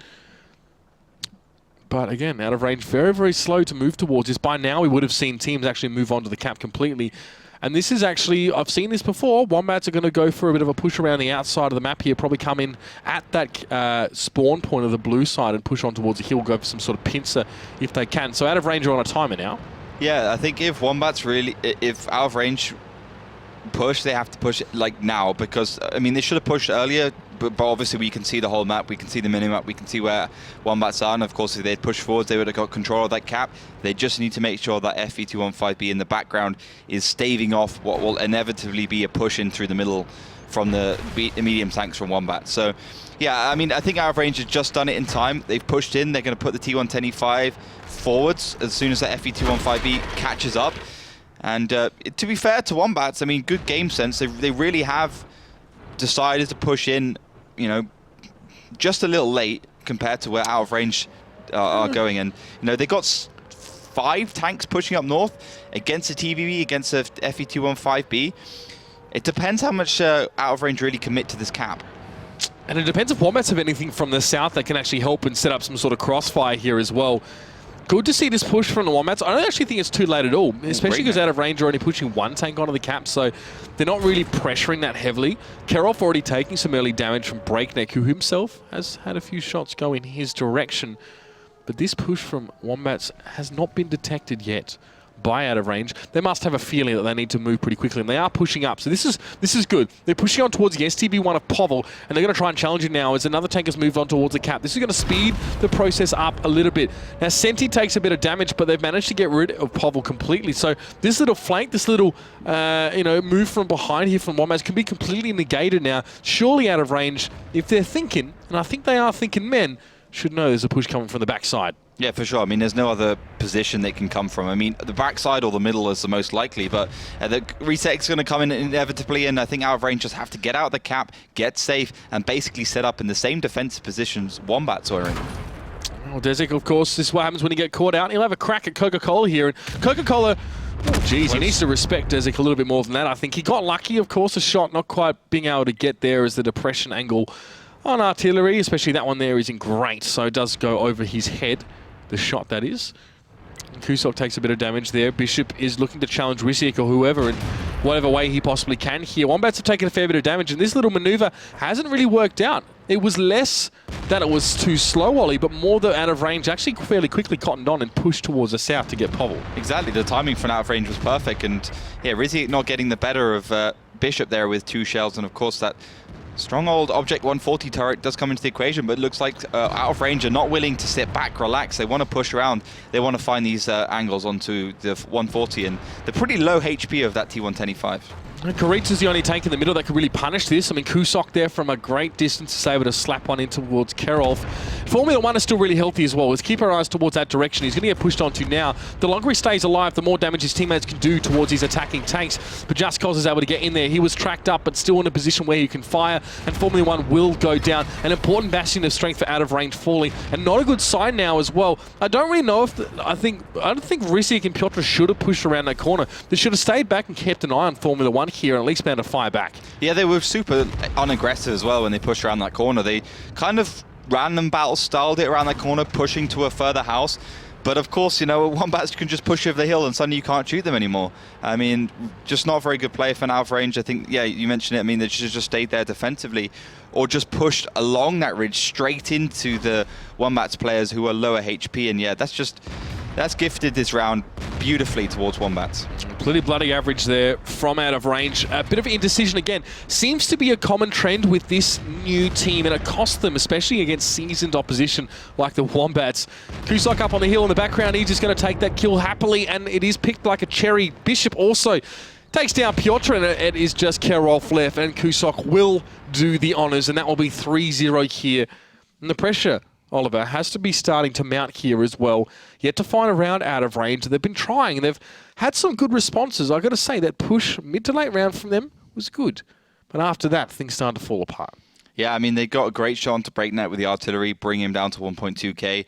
But again, out of range, very, very slow to move towards this. By now, we would have seen teams actually move on to the cap completely. And this is actually, I've seen this before, Wombats are going to go for a bit of a push around the outside of the map here, probably come in at that spawn point of the blue side and push on towards the hill, go for some sort of pincer if they can. So out of range are on a timer now. Yeah, I think if Wombats really, if out of range push, they have to push it like now because, I mean, they should have pushed earlier, but obviously we can see the whole map, we can see the mini-map, we can see where Wombats are, and of course if they'd pushed forwards, they would have got control of that cap. They just need to make sure that FE215B in the background is staving off what will inevitably be a push in through the middle from the medium tanks from Wombats. So, yeah, I mean, I think out of range has just done it in time. They've pushed in, they're going to put the T110E5 forwards as soon as the FE215B catches up. And to be fair to Wombats, I mean, good game sense. They really have decided to push in, you know, just a little late compared to where out of range are going. And, you know, they got 5 tanks pushing up north against the TVB, against the FE215B. It depends how much out of range really commit to this cap. And it depends if Wombats have anything from the south that can actually help and set up some sort of crossfire here as well. Good to see this push from the Wombats. I don't actually think it's too late at all, especially because out of range are only pushing 1 tank onto the cap, so they're not really pressuring that heavily. Keroff already taking some early damage from Breakneck, who himself has had a few shots go in his direction. But this push from Wombats has not been detected yet by out of range. They must have a feeling that they need to move pretty quickly, and they are pushing up. So this is good. They're pushing on towards the STB1 of Povl, and they're going to try and challenge it now as another tank has moved on towards the cap. This is going to speed the process up a little bit. Now, Senti takes a bit of damage, but they've managed to get rid of Povl completely. So this little flank, this little move from behind here from Wombats can be completely negated now. Surely out of range, if they're thinking, and I think they are thinking men, should know there's a push coming from the backside. Yeah, for sure. I mean, there's no other position they can come from. I mean, the backside or the middle is the most likely, but the reset's going to come in inevitably, and I think out of range just have to get out of the cap, get safe, and basically set up in the same defensive positions Wombats are in. Well, Desik, of course, this is what happens when you get caught out. He'll have a crack at Coca-Cola here, and Coca-Cola, oh, geez, he needs to respect Desik a little bit more than that. I think he got lucky, of course, a shot not quite being able to get there as the depression angle on artillery, especially that one there, isn't great, so it does go over his head. The shot, that is. Kusok takes a bit of damage there. Bishop is looking to challenge Risic or whoever in whatever way he possibly can here. Wombats have taken a fair bit of damage, and this little maneuver hasn't really worked out. It was less that it was too slow, Ollie, but more that out of range actually fairly quickly cottoned on and pushed towards the south to get Povl. Exactly. The timing for an out of range was perfect, and yeah, Risic not getting the better of Bishop there with 2 shells, and of course that strong old Object 140 turret does come into the equation, but it looks like out of range are not willing to sit back, relax. They want to push around. They want to find these angles onto the 140 and the pretty low HP of that T110E5. Karitsa's the only tank in the middle that could really punish this. I mean, Kusok there from a great distance is able to slap one in towards Kerolf. Formula 1 is still really healthy as well. Let's keep our eyes towards that direction. He's going to get pushed onto now. The longer he stays alive, the more damage his teammates can do towards his attacking tanks. But Just Cause is able to get in there. He was tracked up, but still in a position where he can fire, and Formula 1 will go down. An important bastion of strength for out of range falling, and not a good sign now as well. I don't really know if I don't think Risic and Piotr should have pushed around that corner. They should have stayed back and kept an eye on Formula 1 here and at least be able to fire back. Yeah, they were super unaggressive as well when they pushed around that corner. They kind of random battle styled it around that corner, pushing to a further house. But of course, you know, Wombats can just push over the hill and suddenly you can't shoot them anymore. I mean, just not a very good play for an out of range. I think, yeah, you mentioned it. I mean, they should have just stayed there defensively or just pushed along that ridge straight into the Wombats players who are lower HP. And yeah, that's gifted this round beautifully towards Wombats. Pretty bloody average there from out of range. A bit of indecision again. Seems to be a common trend with this new team, and it cost them, especially against seasoned opposition like the Wombats. Kusok up on the hill in the background. He's just going to take that kill happily, and it is picked like a cherry. Bishop also takes down Piotr, and it is just Karolf left, and Kusok will do the honours, and that will be 3-0 here. And the pressure, Oliver, has to be starting to mount here as well. Yet to find a round out of range. They've been trying, and they've had some good responses. I've got to say, that push mid to late round from them was good. But after that, things started to fall apart. Yeah, I mean, they got a great shot onto breaknet with the artillery, bring him down to 1.2k.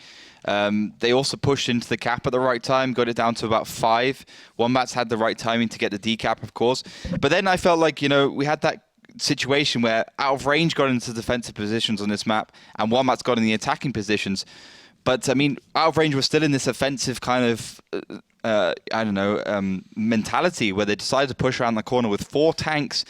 They also pushed into the cap at the right time, got it down to about 5. Wombats had the right timing to get the decap, of course. But then I felt like, you know, we had that situation where out of range got into defensive positions on this map and Wombats got in the attacking positions. But I mean, out of range was still in this offensive kind of, mentality where they decided to push around the corner with 4 tanks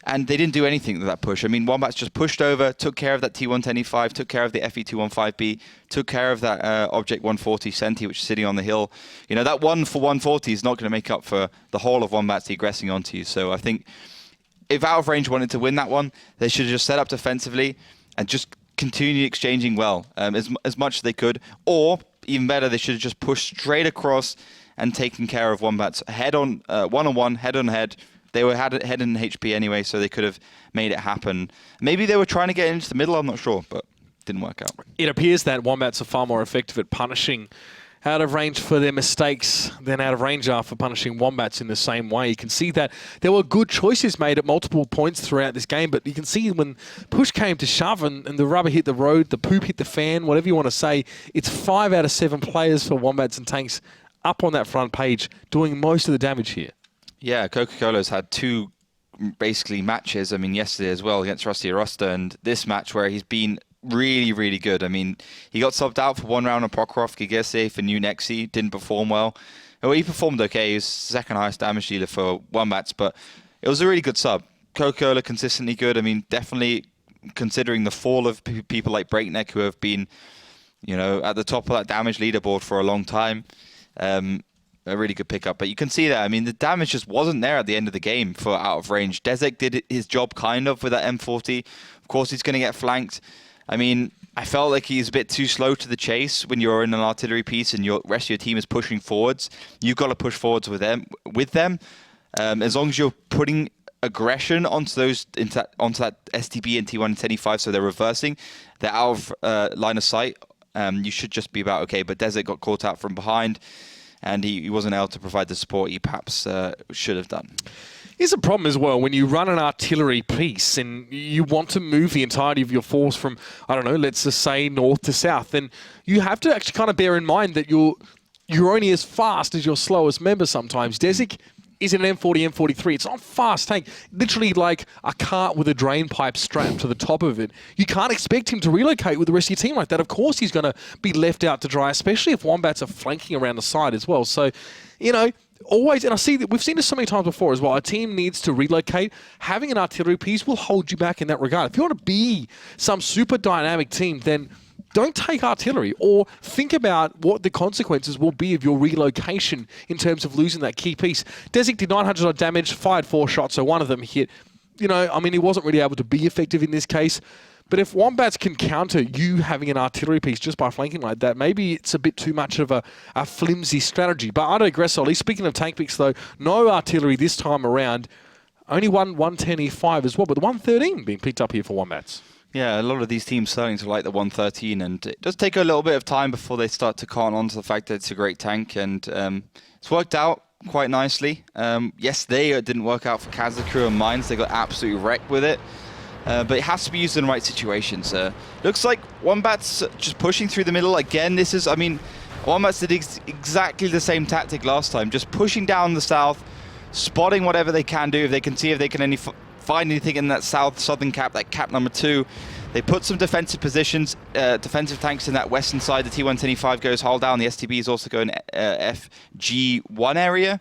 and they didn't do anything with that push. I mean, Wombats just pushed over, took care of that T125, took care of the FE215B, took care of that Object 140 Senti, which is sitting on the hill. You know, that 1 for 140 is not going to make up for the whole of Wombats aggressing onto you. So I think if out of range wanted to win that one, they should have just set up defensively and just continue exchanging well as much as they could. Or, even better, they should have just pushed straight across and taken care of Wombats head on, one-on-one, head on head. They were had head in HP anyway, so they could have made it happen. Maybe they were trying to get into the middle, I'm not sure, but didn't work out. It appears that Wombats are far more effective at punishing out of range for their mistakes than out of range are for punishing Wombats in the same way. You can see that there were good choices made at multiple points throughout this game, but you can see when push came to shove and the rubber hit the road, the poop hit the fan, whatever you want to say, it's 5 out of 7 players for Wombats and Tanks up on that front page doing most of the damage here. Yeah, Coca-Cola's had 2 basically matches. I mean, yesterday as well against Rusty Arusta, and this match where he's been really, really good. I mean, he got subbed out for 1 round on Prokhorov, Gigese for New Nexi, didn't perform well. Well, he performed okay. He was second highest damage dealer for Wombats, but it was a really good sub. Coca-Cola consistently good. I mean, definitely considering the fall of people like Breakneck who have been, you know, at the top of that damage leaderboard for a long time. A really good pickup, but you can see that. I mean, the damage just wasn't there at the end of the game for out of range. Dezek did his job kind of with that M40. Of course, he's going to get flanked. I mean, I felt like he's a bit too slow to the chase when you're in an artillery piece and your rest of your team is pushing forwards. You've got to push forwards with them. As long as you're putting aggression onto that STB and T1 and T5, so they're reversing, they're out of line of sight. You should just be about okay. But Dezek got caught out from behind, and he wasn't able to provide the support he perhaps should have done. Here's a problem as well. When you run an artillery piece and you want to move the entirety of your force from, I don't know, let's just say north to south, then you have to actually kind of bear in mind that you're only as fast as your slowest member sometimes. Dezek is an M40, M43. It's not a fast tank. Literally like a cart with a drain pipe strapped to the top of it. You can't expect him to relocate with the rest of your team like that. Of course he's going to be left out to dry, especially if Wombats are flanking around the side as well. So, you know, always, and I see that we've seen this so many times before as well, a team needs to relocate. Having an artillery piece will hold you back in that regard. If you want to be some super dynamic team, then don't take artillery, or think about what the consequences will be of your relocation in terms of losing that key piece. Dezek did 900 odd damage, fired 4 shots, so one of them hit. You know, I mean, he wasn't really able to be effective in this case. But if Wombats can counter you having an artillery piece just by flanking like that, maybe it's a bit too much of a flimsy strategy. But I digress, Ollie. Speaking of tank picks, though, no artillery this time around. Only one 110 E5 as well, but the 113 being picked up here for Wombats. Yeah, a lot of these teams starting to like the 113, and it does take a little bit of time before they start to count on to the fact that it's a great tank, and it's worked out quite nicely. Yesterday it didn't work out for Kazaku and Mines. They got absolutely wrecked with it. But it has to be used in the right situations. Looks like Wombats just pushing through the middle. Again, this is, I mean, Wombats did exactly the same tactic last time, just pushing down the south, spotting whatever they can do. If they can see if they can find anything in that southern cap, that cap number 2. They put some defensive positions, defensive tanks in that western side. The T-125 goes hull down. The STB is also going FG1 area.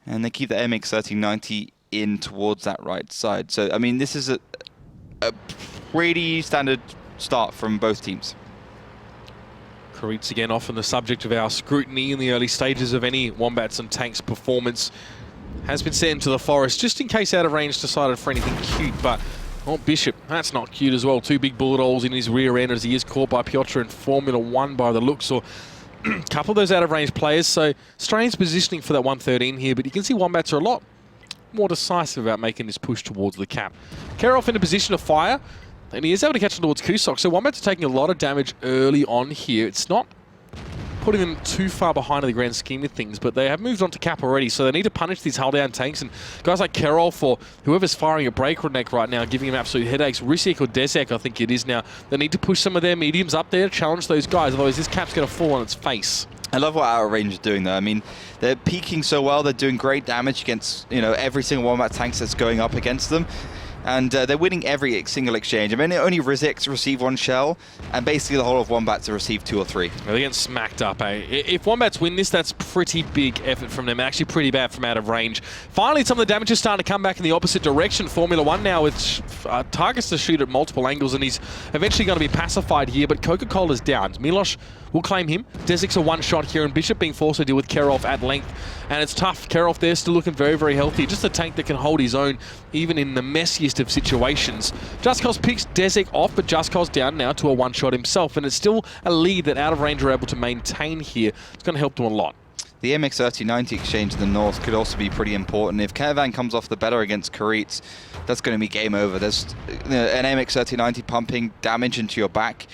And they keep the MX-1390 in towards that right side. So, I mean, this is a pretty standard start from both teams. Karitz again often the subject of our scrutiny in the early stages of any Wombats and Tanks performance. Has been sent into the forest just in case out of range decided for anything cute, but oh, Bishop, that's not cute as well. 2 big bullet holes in his rear end as he is caught by Piotr in Formula 1 by the looks, or a couple of those out of range players. So strange positioning for that 113 here, but you can see Wombats are a lot more decisive about making this push towards the cap. Karolf in a position to fire, and he is able to catch it towards Kusok. So Wombats are taking a lot of damage early on here. It's not putting them too far behind in the grand scheme of things, but they have moved on to cap already, so they need to punish these hull-down tanks, and guys like Karolf or whoever's firing a breakneck right now, giving him absolute headaches, Risiek or Desek, I think it is now, they need to push some of their mediums up there to challenge those guys, otherwise this cap's going to fall on its face. I love what Out of Range is doing though. I mean, they're peaking so well, they're doing great damage against, you know, every single Wombat tanks that's going up against them. And they're winning every single exchange. I mean, only Rizik's received 1 shell, and basically the whole of Wombats have received 2 or 3. They're getting smacked up, eh? If Wombats win this, that's pretty big effort from them. Actually pretty bad from out of range. Finally, some of the damage is starting to come back in the opposite direction. Formula 1 now with targets to shoot at multiple angles, and he's eventually going to be pacified here, but Coca-Cola's down. Milosh will claim him. Desek's a 1-shot here, and Bishop being forced to deal with Karolf at length. And it's tough. Karolf there still looking very, very healthy. Just a tank that can hold his own, even in the messiest of situations. Juskos picks Desek off, but Juskos down now to a 1-shot himself. And it's still a lead that Out of Range are able to maintain here. It's going to help them a lot. The MX-1390 exchange in the north could also be pretty important. If Caravan comes off the better against Karitz, that's going to be game over. There's an MX-1390 pumping damage into your back.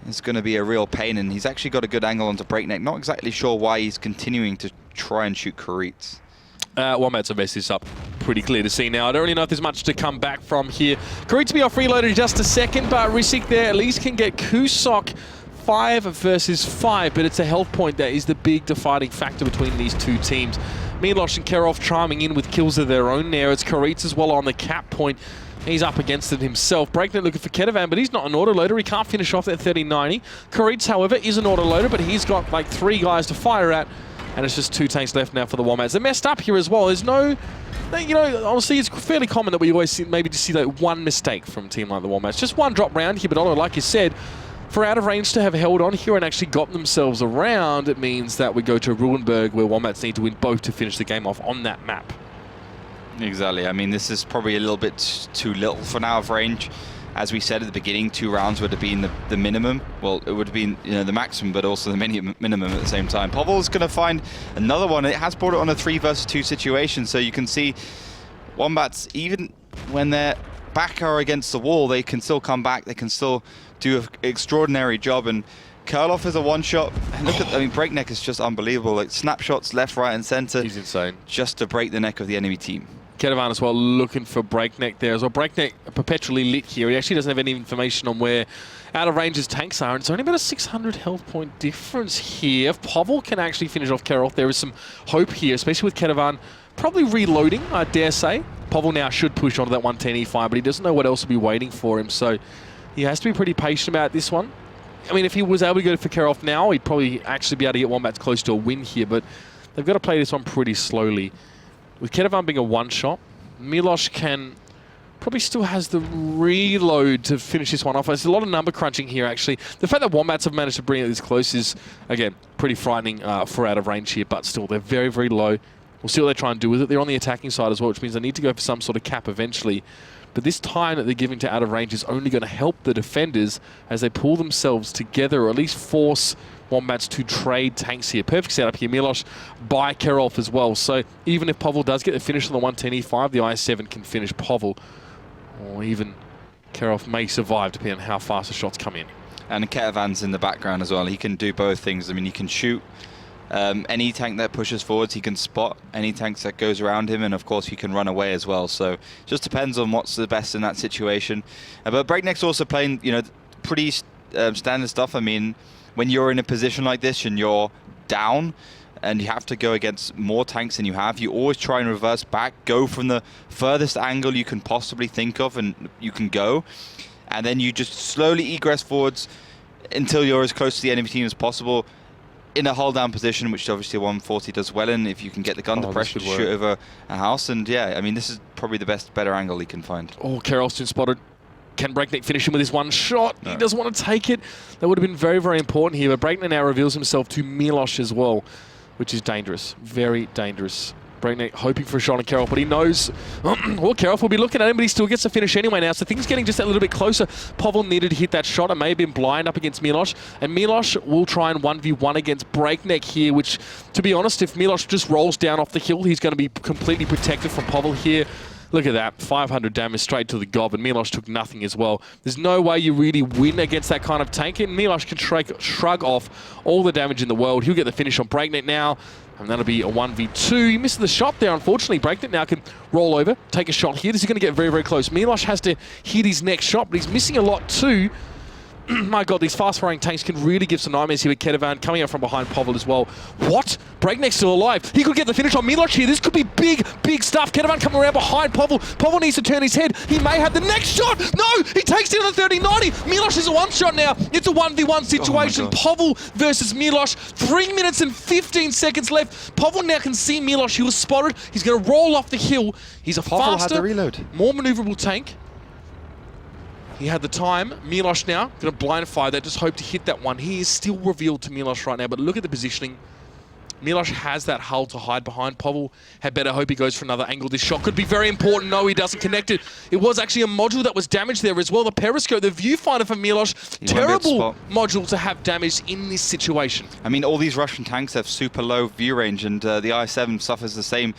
It's going to be a real pain, and he's actually got a good angle onto breakneck. Not exactly sure why he's continuing to try and shoot Karitz. Wombats have messed this up pretty clear to see now. I don't really know if there's much to come back from here. Karitz be off reloaded in just a second, but Risiek there at least can get Kusok 5 versus 5, but it's a health point that is the big defining factor between these two teams. Milosh and Karolf chiming in with kills of their own there. It's Karitz as well on the cap point. He's up against it himself. Breakneck looking for Ketevan, but he's not an autoloader. He can't finish off that 3090. Karitz, however, is an autoloader, but he's got like 3 guys to fire at, and it's just 2 tanks left now for the Wombats. They're messed up here as well. There's no, you know, honestly, it's fairly common that we always see, maybe just see like 1 mistake from a team like the Wombats. Just 1 drop round here, but although, like you said, for Out of Range to have held on here and actually got themselves around, it means that we go to Ruinberg, where Wombats need to win both to finish the game off on that map. Exactly. I mean, this is probably a little bit too little for Out of Range. As we said at the beginning, 2 rounds would have been the minimum. Well, it would have been, you know, the maximum, but also the minimum at the same time. Povel's going to find another one. It has brought it on a 3 versus 2 situation, so you can see Wombats, even when they're back or against the wall, they can still come back. They can still do an extraordinary job. And Karolf is a 1-shot. Look at, I mean, breakneck is just unbelievable. Like snapshots left, right, and center. He's insane. Just to break the neck of the enemy team. Ketevan as well looking for breakneck there as well. Breakneck perpetually lit here. He actually doesn't have any information on where Out of Range's tanks are. And it's only about a 600 health point difference here. If Pavel can actually finish off Karolf, there is some hope here, especially with Ketevan probably reloading, I dare say. Pavel now should push onto that 110 E5, but he doesn't know what else will be waiting for him. So he has to be pretty patient about this one. I mean, if he was able to go for Karolf now, he'd probably actually be able to get Wombats close to a win here, but they've got to play this one pretty slowly. With Ketevan being a 1-shot, Milosh probably still has the reload to finish this one off. There's a lot of number crunching here, actually. The fact that Wombats have managed to bring it this close is, again, pretty frightening for Out of Range here, but still, they're very, very low. We'll see what they try and do with it. They're on the attacking side as well, which means they need to go for some sort of cap eventually. But this time that they're giving to Out of Range is only going to help the defenders as they pull themselves together, or at least force Wombats to trade tanks here. Perfect setup here. Milosh by Karolf as well. So even if Pavel does get the finish on the 110 E5, the I7 can finish Pavel. Or even Karolf may survive depending on how fast the shots come in. And Ketevan's in the background as well. He can do both things. I mean, he can shoot any tank that pushes forwards. He can spot any tanks that goes around him. And of course, he can run away as well. So just depends on what's the best in that situation. But Breakneck's also playing, you know, pretty standard stuff. I mean, when you're in a position like this and you're down, and you have to go against more tanks than you have. You always try and reverse back, go from the furthest angle you can possibly think of and you can go, and then you just slowly egress forwards until you're as close to the enemy team as possible in a hold down position, which obviously 140 does well in if you can get the gun depression to shoot over a house. And yeah, I mean, this is probably the better angle he can find. Oh, Karolsson spotted. Can Breakneck finish him with his one shot? No. He doesn't want to take it. That would have been very, very important here. But Breakneck now reveals himself to Milos as well, which is dangerous. Very dangerous. Breakneck hoping for a shot on Karol, but he knows, well, Karol will be looking at him, but he still gets to finish anyway now. So things getting just a little bit closer. Povl needed to hit that shot and may have been blind up against Milos. And Milos will try and 1v1 against Breakneck here, which, to be honest, if Milos just rolls down off the hill, he's going to be completely protected from Povl here. Look at that, 500 damage straight to the gob, and Milos took nothing as well. There's no way you really win against that kind of tank, and Milos can shrug off all the damage in the world. He'll get the finish on Breakneck now, and that'll be a 1v2. He missed the shot there, unfortunately. Breakneck now can roll over, take a shot here. This is going to get very, very close. Milos has to hit his next shot, but he's missing a lot too. My God, these fast-firing tanks can really give some nightmares here with Ketevan coming up from behind Povl as well. What? Breakneck's still alive. He could get the finish on Milos here. This could be big, big stuff. Ketevan coming around behind Povl. Povl needs to turn his head. He may have the next shot. No! He takes it on the 30-90. Milos is a one-shot now. It's a 1v1 situation. Povl versus Milos. 3 minutes and 15 seconds left. Povl now can see Milos. He was spotted. He's going to roll off the hill. He's a Povl faster, had the reload. more maneuverable tank. He had the time. Milos now going to blind fire that. Just hope to hit that one. He is still revealed to Milos right now, but look at the positioning. Milos has that hull to hide behind. Povl had better hope he goes for another angle. This shot could be very important. No, he doesn't connect it. It was actually a module that was damaged there as well. The periscope, the viewfinder for Milos. Terrible module to have damaged in this situation. I mean, all these Russian tanks have super low view range, and the IS-7 suffers the same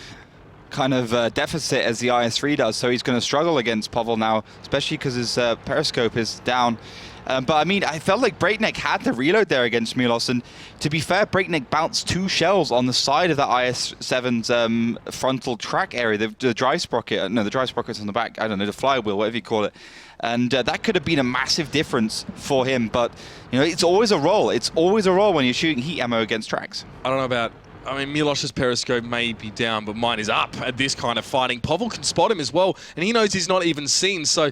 kind of deficit as the IS-3 does, so he's going to struggle against Povl now, especially because his periscope is down. But I mean, I felt like Breakneck had the reload there against Milos, and to be fair, Breakneck bounced 2 shells on the side of the IS-7's frontal track area, the drive sprocket, no, the drive sprocket's on the back, I don't know, the flywheel, whatever you call it. And that could have been a massive difference for him, but you know, it's always a roll. It's always a roll when you're shooting heat ammo against tracks. I don't know about... I mean, Milos's periscope may be down, but mine is up at this kind of fighting. Povl can spot him as well, and he knows he's not even seen, so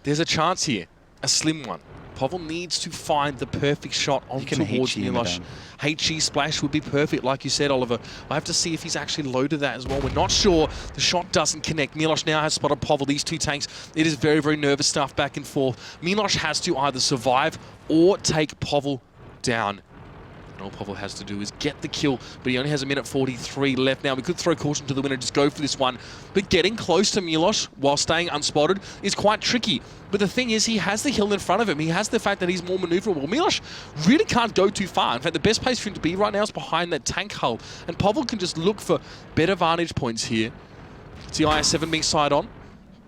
there's a chance here, a slim one. Povl needs to find the perfect shot on towards Milos. HE splash would be perfect, like you said, Oliver. I have to see if he's actually loaded that as well. We're not sure. The shot doesn't connect. Milos now has spotted Povl. These two tanks, it is very, very nervous stuff back and forth. Milos has to either survive or take Povl down. All Povl has to do is get the kill, but he only has 1:43 left now. We could throw caution to the winner, just go for this one. But getting close to Milos while staying unspotted is quite tricky. But the thing is, he has the hill in front of him. He has the fact that he's more maneuverable. Milos really can't go too far. In fact, the best place for him to be right now is behind that tank hull. And Povl can just look for better vantage points here. It's the IS-7 being side on.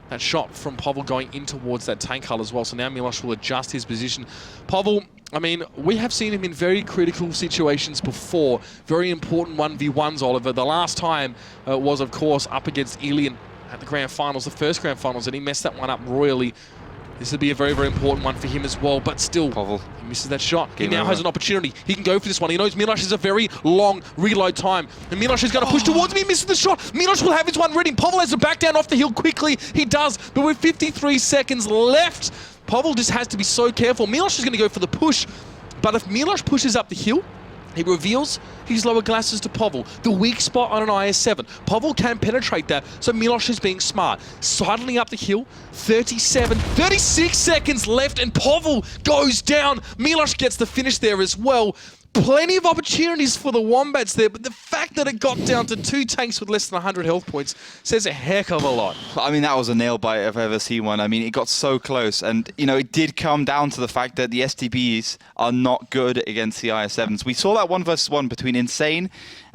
That shot from Povl going in towards that tank hull as well. So now Milos will adjust his position. Povl, I mean, we have seen him in very critical situations before. Very important 1v1s, Oliver. The last time was, of course, up against Alien at the grand finals, the first grand finals, and he messed that one up royally. This would be a very, very important one for him as well, but still, Povl, he misses that shot. He now has an opportunity. He can go for this one. He knows Milos has a very long reload time, and Milos is going to push towards me. He misses the shot. Milos will have his one ready. Povl has to back down off the hill quickly. He does, but with 53 seconds left, Povl just has to be so careful. Milos is going to go for the push, but if Milos pushes up the hill, he reveals his lower glasses to Povl. The weak spot on an IS-7. Povl can penetrate that, so Milos is being smart. Sidling up the hill, 36 seconds left, and Povl goes down. Milos gets the finish there as well. Plenty of opportunities for the Wombats there, but the fact that it got down to 2 tanks with less than 100 health points says a heck of a lot. I mean, that was a nail bite if I've ever seen one. I mean, it got so close, and you know, it did come down to the fact that the STBs are not good against the IS-7s. We saw that 1 versus 1 between Insane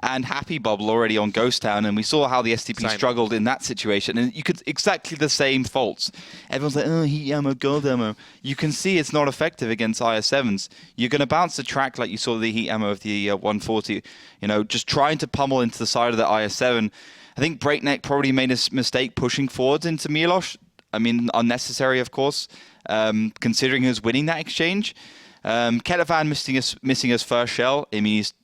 and Happy Bubble already on Ghost Town, and we saw how the STB struggled in that situation, and you could exactly the same faults. Everyone's like, oh, heat ammo, gold ammo. You can see it's not effective against IS-7s. You're going to bounce the track like you saw the heat ammo of the 140, you know, just trying to pummel into the side of the IS-7. I think Breakneck probably made a mistake pushing forwards into Milos. I mean, unnecessary, of course, considering he was winning that exchange. Ketevan missing his first shell. I mean, he's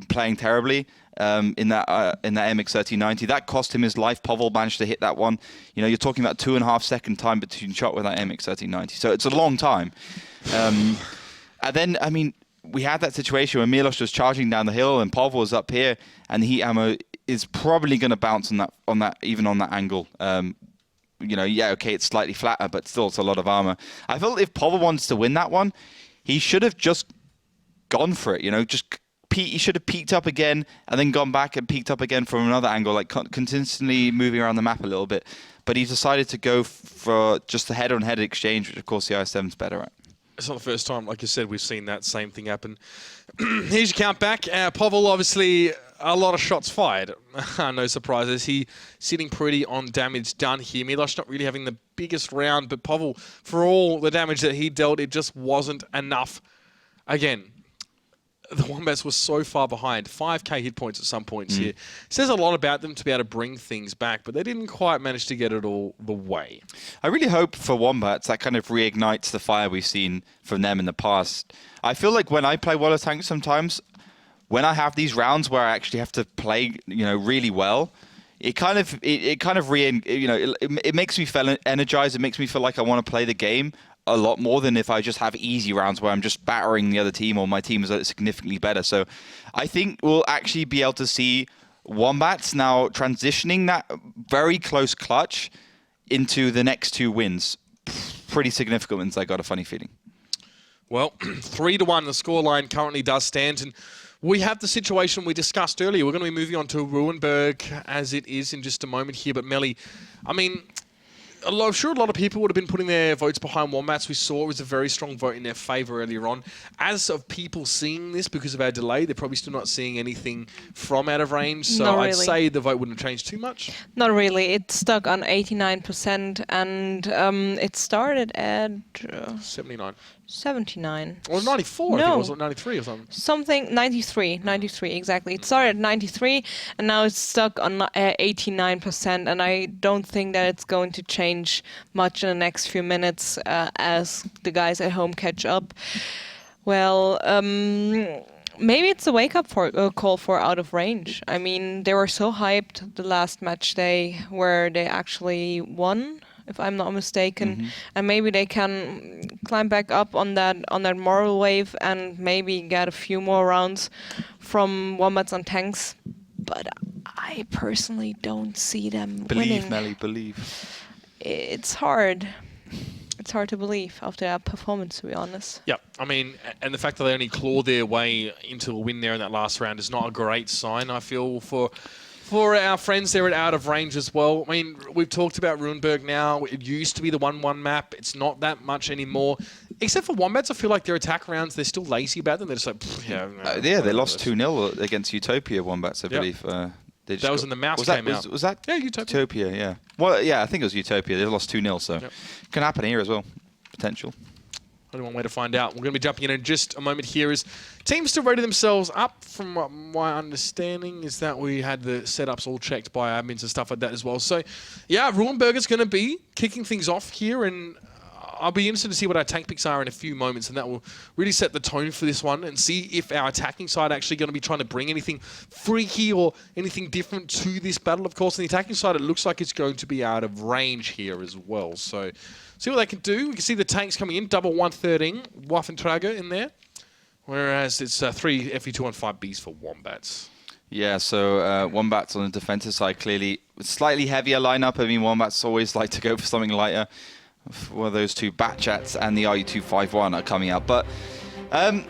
playing terribly in that MX-1390. That cost him his life. Pavel managed to hit that one. You know, you're talking about 2.5 second time between shot with that MX-1390. So it's a long time. And then, I mean, we had that situation where Milos was charging down the hill and Pavel was up here, and the heat ammo is probably going to bounce on that even on that angle. You know, yeah, okay, it's slightly flatter, but still it's a lot of armor. I felt if Pavel wants to win that one, he should have just gone for it. You know, he should have peeked up again and then gone back and peeked up again from another angle, like consistently moving around the map a little bit. But he decided to go for just a head-on-head exchange, which of course the IS-7's better at. It's not the first time, like you said, we've seen that same thing happen. Here's your count back. Pavel, obviously, a lot of shots fired. No surprises. He sitting pretty on damage done here. Milos not really having the biggest round, but Pavel, for all the damage that he dealt, it just wasn't enough. Again, the Wombats were so far behind. 5k hit points at some points here. Says a lot about them to be able to bring things back, but they didn't quite manage to get it all the way. I really hope for Wombats that kind of reignites the fire we've seen from them in the past. I feel like when I play World of Tanks sometimes, when I have these rounds where I actually have to play, you know, really well, it makes me feel energized. It makes me feel like I want to play the game a lot more than if I just have easy rounds where I'm just battering the other team or my team is significantly better. So I think we'll actually be able to see Wombats now transitioning that very close clutch into the next 2 wins. Pretty significant wins, I got a funny feeling. Well, 3-1, the scoreline currently does stand. And we have the situation we discussed earlier. We're going to be moving on to Ruinberg as it is in just a moment here. But Melly, I mean, I'm sure a lot of people would have been putting their votes behind Wombats. We saw it was a very strong vote in their favour earlier on. As of people seeing this because of our delay, they're probably still not seeing anything from out of range. So Not I'd really. say the vote wouldn't have changed too much. Not really. It's stuck on 89%, and it started at 79. 79. Or 94, I think No. it was, or 93 or something. Something 93 exactly. It started at 93 and now it's stuck on 89%, and I don't think that it's going to change much in the next few minutes as the guys at home catch up. Well, maybe it's a wake-up call for out of range. I mean, they were so hyped the last match day where they actually won, if I'm not mistaken, and maybe they can climb back up on that moral wave and maybe get a few more rounds from Wombats on tanks. But I personally don't see them Believe, winning. Melly, believe. It's hard. It's hard to believe after that performance, to be honest. Yeah, I mean, and the fact that they only clawed their way into a win there in that last round is not a great sign, I feel, for our friends there at Out of Range as well. I mean, we've talked about Ruinberg now. It used to be the 1-1 map. It's not that much anymore. Except for Wombats, I feel like their attack rounds, they're still lazy about them. They're just like, They lost 2-0 against Utopia Wombats, I believe. They just That was when the mouse came out. Was that? Yeah, Utopia. Yeah. Well, yeah, I think it was Utopia. They lost 2-0, so can happen here as well. Potential. Only one way to find out. We're going to be jumping in just a moment here as teams still rated themselves up. From what my understanding is that we had the setups all checked by admins and stuff like that as well. So, yeah, Ruinberg is going to be kicking things off here, and I'll be interested to see what our tank picks are in a few moments, and that will really set the tone for this one and see if our attacking side actually going to be trying to bring anything freaky or anything different to this battle. Of course, on the attacking side, it looks like it's going to be out of range here as well. So, see what they can do. We can see the tanks coming in, double 113, Waffentrager in there, whereas it's 3 FE2 and 5 Bs for Wombats. Yeah, so Wombats on the defensive side, clearly slightly heavier lineup. I mean, Wombats always like to go for something lighter. Well, those two Batchats and the RU251 are coming out. But, I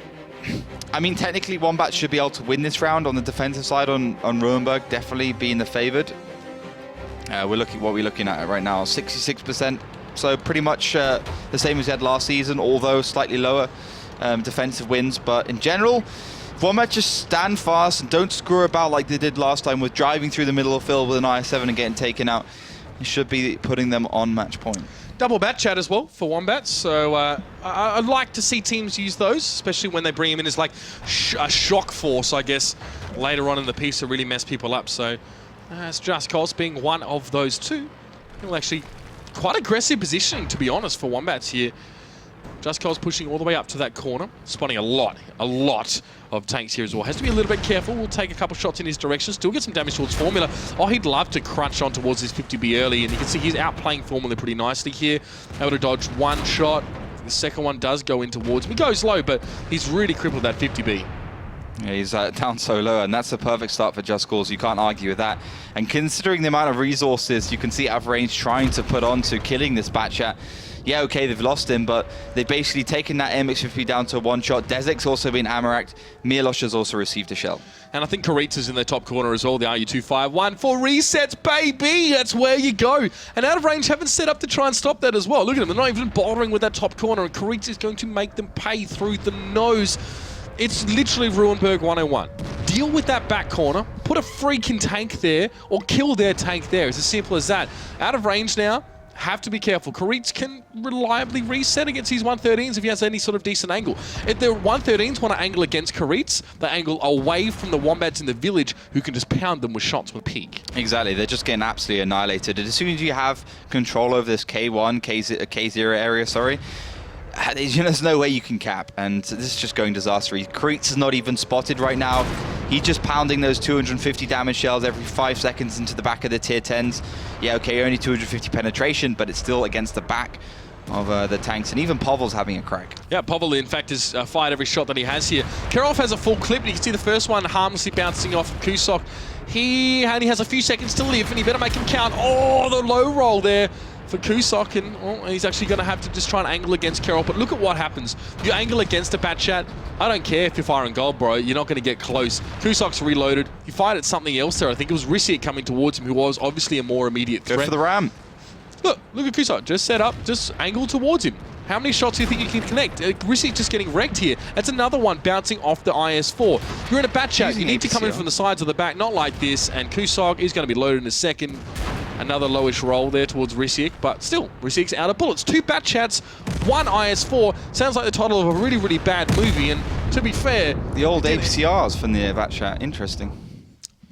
mean, technically, Wombats should be able to win this round on the defensive side on Ruinberg, definitely being the favored. What we're looking at right now, 66%. So pretty much the same as we had last season, although slightly lower defensive wins. But in general, Wombats just stand fast and don't screw about like they did last time with driving through the middle of the field with an IS-7 and getting taken out. It should be putting them on match point. Double Batchat as well for Wombats. So I'd like to see teams use those, especially when they bring him in as like a shock force, I guess, later on in the piece to really mess people up. So it's Just Cause being one of those two. It'll actually quite aggressive positioning, to be honest, for Wombats here. Just Cause pushing all the way up to that corner, spotting a lot of tanks here as well. Has to be a little bit careful. We'll take a couple shots in his direction. Still get some damage towards Formula. Oh, he'd love to crunch on towards his 50B early, and you can see he's outplaying Formula pretty nicely here. Able to dodge one shot. The second one does go in towards him. He goes low, but he's really crippled that 50B. Yeah, he's down so low, and that's a perfect start for Just Cause. You can't argue with that. And considering the amount of resources you can see out of range trying to put onto killing this Batchat, yeah, okay, they've lost him, but they've basically taken that MX-50 down to a one-shot. Dezek's also been Amaraked. Mirlosh has also received a shell. And I think Karitsa's in the top corner as well, the RU251. For resets, baby! That's where you go. And Out of Range haven't set up to try and stop that as well. Look at them, they're not even bothering with that top corner, and Karitsa's going to make them pay through the nose. It's literally Ruinberg 101. Deal with that back corner, put a freaking tank there, or kill their tank there. It's as simple as that. Out of range now, have to be careful. Karitz can reliably reset against his 113s if he has any sort of decent angle. If the 113s want to angle against Karitz, they angle away from the Wombats in the village who can just pound them with shots with peak. Exactly, they're just getting absolutely annihilated. And as soon as you have control over this K1, K0 area, sorry, there's no way you can cap, and this is just going disastrously. Karitz is not even spotted right now. He's just pounding those 250 damage shells every 5 seconds into the back of the tier 10s. Yeah, okay, only 250 penetration, but it's still against the back of the tanks, and even Povel's having a crack. Yeah, Povel, in fact, has fired every shot that he has here. Karolf has a full clip, and you can see the first one harmlessly bouncing off of Kusok. He only has a few seconds to live, and he better make him count. Oh, the low roll there for Kusok, and he's actually going to have to just try and angle against Karolf. But look at what happens. You angle against a Batchat, I don't care if you're firing gold, bro. You're not going to get close. Kusok's reloaded. He fired at something else there. I think it was Rissiak coming towards him, who was obviously a more immediate threat. Go for the ram. Look at Kusok. Just set up, just angle towards him. How many shots do you think you can connect? Rissiak just getting wrecked here. That's another one bouncing off the IS-4. You're in a Batchat. You need to come in from the sides of the back, not like this. And Kusok is going to be loaded in a second. Another lowish roll there towards Rissiak, but still, Rissiak's out of bullets. 2 Batchats, 1 IS-4. Sounds like the title of a really, really bad movie, and to be fair... The old APCRs from the Batchat, interesting.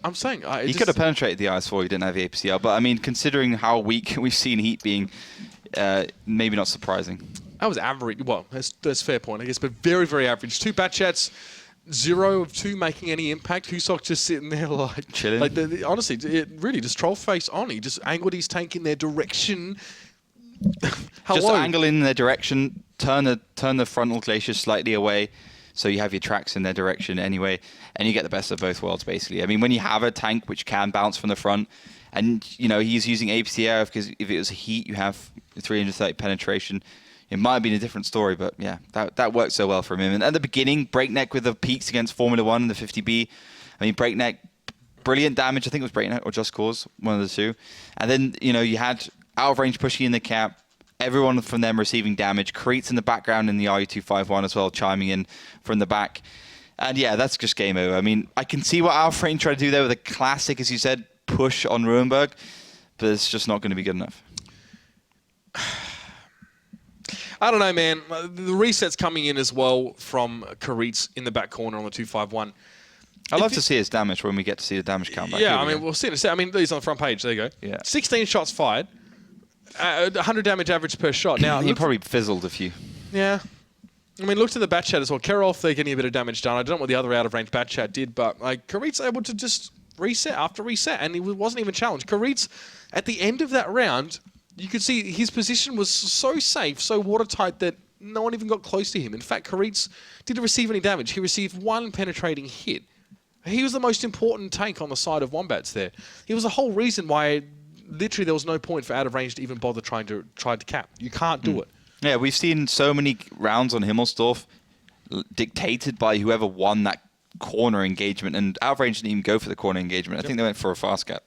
I'm saying... he could have penetrated the IS-4, he didn't have the APCR, but I mean, considering how weak we've seen Heat being, maybe not surprising. That was average. Well, that's fair point, I guess, but very, very average. 2 Batchats, 0 of 2 making any impact. Kusok just sitting there like... Chilling. Like honestly, it really just troll face on. He just angled his tank in their direction. Just angle in their direction, turn the frontal glacier slightly away, so you have your tracks in their direction anyway, and you get the best of both worlds, basically. I mean, when you have a tank which can bounce from the front, and, you know, he's using APCR, because if it was a Heat, you have 330 penetration. It might have been a different story, but yeah, that worked so well for him. And at the beginning, Breakneck with the peaks against Formula 1 and the 50B. I mean, Breakneck, brilliant damage. I think it was Breakneck or Just Cause, one of the two. And then, you know, you had Out of Range pushing in the cap, everyone from them receiving damage. Karitz in the background in the RU251 as well, chiming in from the back. And yeah, that's just game over. I mean, I can see what Out of Range tried to do there with a classic, as you said, push on Ruinberg, but it's just not going to be good enough. I don't know, man. The reset's coming in as well from Karitz in the back corner on the 251. I'd love to see his damage when we get to see the damage count back. Yeah, I mean, we'll see it. I mean, these on the front page. There you go. Yeah. 16 shots fired. 100 damage average per shot. Now he probably fizzled a few. Yeah. I mean, look to the Batchat as well. Karolf, they're getting a bit of damage done. I don't know what the other out-of-range Batchat did, but like Karitz able to just reset after reset, and he wasn't even challenged. Karitz, at the end of that round... You could see his position was so safe, so watertight that no one even got close to him. In fact, Karitz didn't receive any damage. He received 1 penetrating hit. He was the most important tank on the side of Wombats there. He was the whole reason why literally there was no point for Out of Range to even bother trying to cap. You can't do it. Yeah, we've seen so many rounds on Himmelsdorf dictated by whoever won that corner engagement, and Out of Range didn't even go for the corner engagement. I think they went for a fast cap.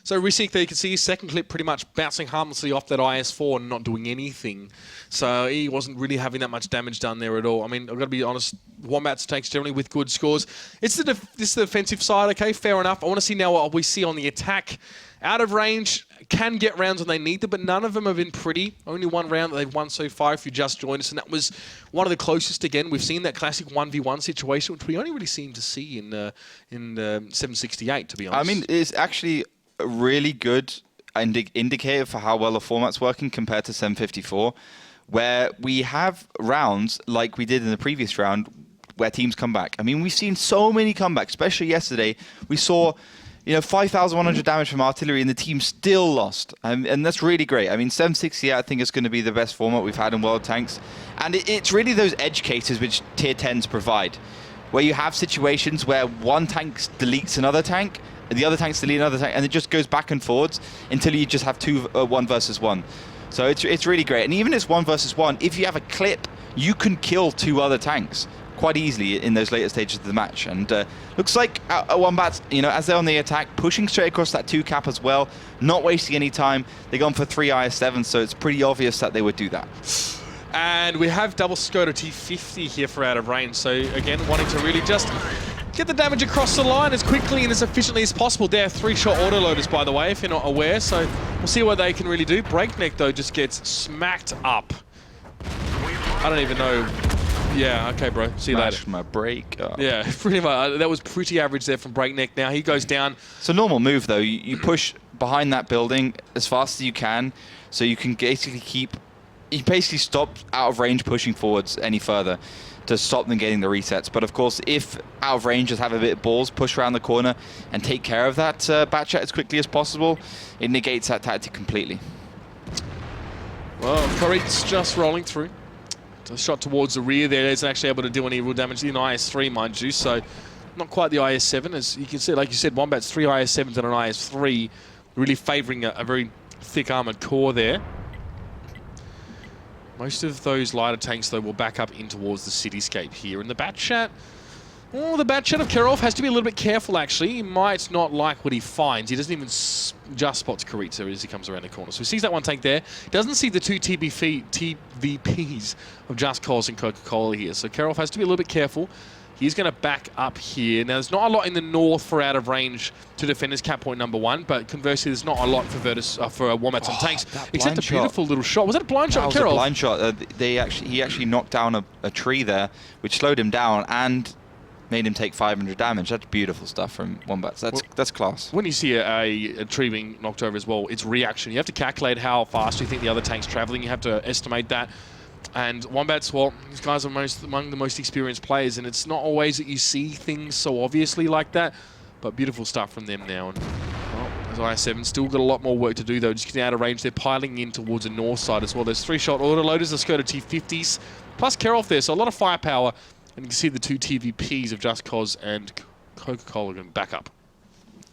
So Rissiak there, you can see his second clip pretty much bouncing harmlessly off that IS-4 and not doing anything. So he wasn't really having that much damage done there at all. I mean, I've got to be honest, Wombats takes generally with good scores. It's this is the defensive side, okay, fair enough. I want to see now what we see on the attack. Out of range can get rounds when they need them, but none of them have been pretty. Only one round that they've won so far if you just joined us, and that was one of the closest again. We've seen that classic 1v1 situation, which we only really seem to see in 768, to be honest. I mean, it's actually... really good indicator for how well the format's working compared to 754, where we have rounds like we did in the previous round where teams come back. I mean, we've seen so many comebacks, especially yesterday. We saw 5,100 damage from artillery and the team still lost. And that's really great. I mean, 760, I think, is going to be the best format we've had in World Tanks. And it's really those edge cases which Tier 10s provide, where you have situations where one tank deletes another tank, and the other tanks delete another tank, and it just goes back and forwards until you just have 1 versus 1. So it's really great. And even if it's 1 versus 1, if you have a clip, you can kill 2 other tanks quite easily in those later stages of the match. And looks like Wombats, as they're on the attack, pushing straight across that 2 cap as well, not wasting any time. They've gone for 3 IS-7s, so it's pretty obvious that they would do that. And we have double Skoda T50 here for out of range. So again, wanting to really just get the damage across the line as quickly and as efficiently as possible. They're 3-shot autoloaders, by the way, if you're not aware. So we'll see what they can really do. Breakneck, though, just gets smacked up. I don't even know. Yeah, okay, bro. See you later. Smash my break up. Yeah, pretty much. That was pretty average there from Breakneck. Now he goes down. It's a normal move, though. You push behind that building as fast as you can, so you can basically stop out of range pushing forwards any further to stop them getting the resets. But of course, if out of range, just have a bit of balls, push around the corner and take care of that Batchat as quickly as possible, it negates that tactic completely. Well, Karit's just rolling through. A shot towards the rear there. Isn't actually able to do any real damage in IS-3, mind you. So not quite the IS-7. As you can see, like you said, Wombats 3 IS-7s and an IS-3, really favouring a very thick armoured core there. Most of those lighter tanks, though, will back up in towards the cityscape here. And the Batchat, the Batchat of Kirov has to be a little bit careful, actually. He might not like what he finds. He doesn't even just spots Karitsa as he comes around the corner. So he sees that one tank there. He doesn't see the 2 TVPs of Just Cause and Coca-Cola here. So Kirov has to be a little bit careful. He's going to back up here. Now, there's not a lot in the north for out of range to defend his cap point number 1, but conversely, there's not a lot for Wombats on tanks, except a beautiful little shot. Was that a blind shot, Kirov? That was a blind shot. He actually knocked down a tree there, which slowed him down and made him take 500 damage. That's beautiful stuff from Wombats. That's class. When you see a tree being knocked over as well, it's reaction. You have to calculate how fast you think the other tank's traveling. You have to estimate that. And Wombats, well, these guys are among the most experienced players, and it's not always that you see things so obviously like that, but beautiful stuff from them now. And well, as IS-7 still got a lot more work to do, though. Just getting out of range, they're piling in towards the north side as well. There's 3-shot autoloaders, the Skoda T50s, plus Kirov there, so a lot of firepower. And you can see the 2 TVPs of Just Cause and Coca-Cola going back up.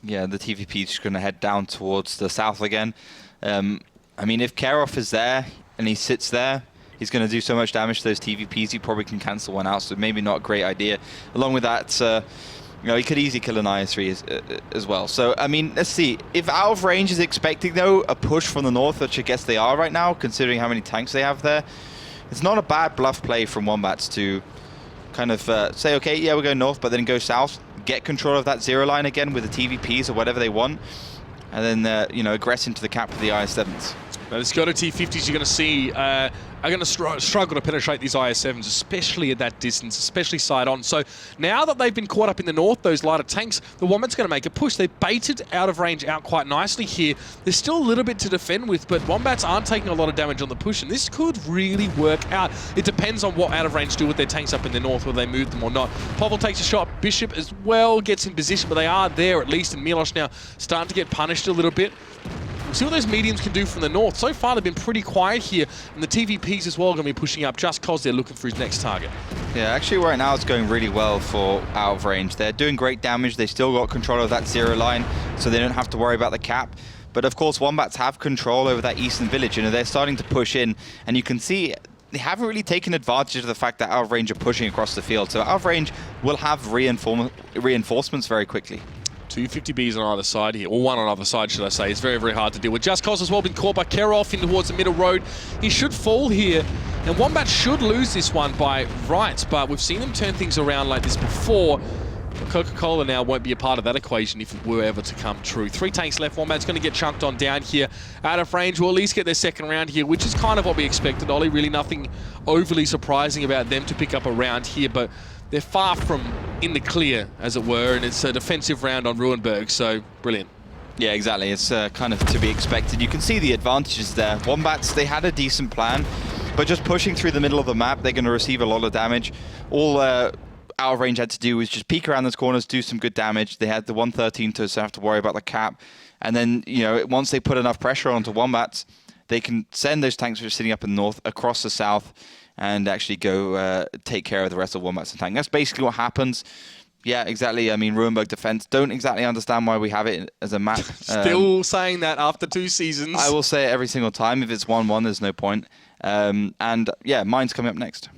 Yeah, the TVP is just going to head down towards the south again. I mean, if Kirov is there and he sits there, he's going to do so much damage to those TVPs, he probably can cancel one out, so maybe not a great idea. Along with that, he could easily kill an IS-3 as well. So, I mean, let's see. If out of range is expecting, though, a push from the north, which I guess they are right now, considering how many tanks they have there, it's not a bad bluff play from Wombats to kind of say, okay, yeah, we're going north, but then go south, get control of that 0 line again with the TVPs or whatever they want, and then, aggress into the cap with the IS-7s. Now, the Skoda T50s you're going to see are going to struggle to penetrate these IS-7s, especially at that distance, especially side on. So now that they've been caught up in the north, those lighter tanks, the Wombats going to make a push. They baited out of range out quite nicely here. There's still a little bit to defend with, but Wombats aren't taking a lot of damage on the push, and this could really work out. It depends on what out of range do with their tanks up in the north, whether they move them or not. Povel takes a shot. Bishop as well gets in position, but they are there at least, and Milos now starting to get punished a little bit. We'll see what those mediums can do from the north. So far, they've been pretty quiet here, and the TVPs as well are going to be pushing up just because they're looking for his next target. Yeah, actually right now it's going really well for out of range. They're doing great damage. They still got control of that 0 line, so they don't have to worry about the cap. But of course, Wombats have control over that eastern village. They're starting to push in, and you can see they haven't really taken advantage of the fact that out of range are pushing across the field. So out of range will have reinforcements very quickly. 2 50Bs on either side here, or one on either side, should I say. It's very, very hard to deal with. Just Cause as well been caught by Kirov in towards the middle road. He should fall here, and Wombat should lose this one by rights, but we've seen them turn things around like this before. Coca-Cola now won't be a part of that equation if it were ever to come true. 3 tanks left. Wombat's going to get chunked on down here. Out of range, will at least get their second round here, which is kind of what we expected, Ollie. Really nothing overly surprising about them to pick up a round here, but they're far from in the clear, as it were, and it's a defensive round on Ruinberg, so brilliant. Yeah, exactly. It's kind of to be expected. You can see the advantages there. Wombats, they had a decent plan. But just pushing through the middle of the map, they're going to receive a lot of damage. All out of range had to do was just peek around those corners, do some good damage. They had the 113 to have to worry about the cap. And then, you know, once they put enough pressure onto Wombats, they can send those tanks which are sitting up in the north across the south and actually go take care of the rest of Wombats and tank. That's basically what happens. Yeah, exactly. I mean, Ruinberg defense, don't exactly understand why we have it as a map. Still saying that after 2 seasons. I will say it every single time. If it's 1-1, there's no point. And yeah, mine's coming up next.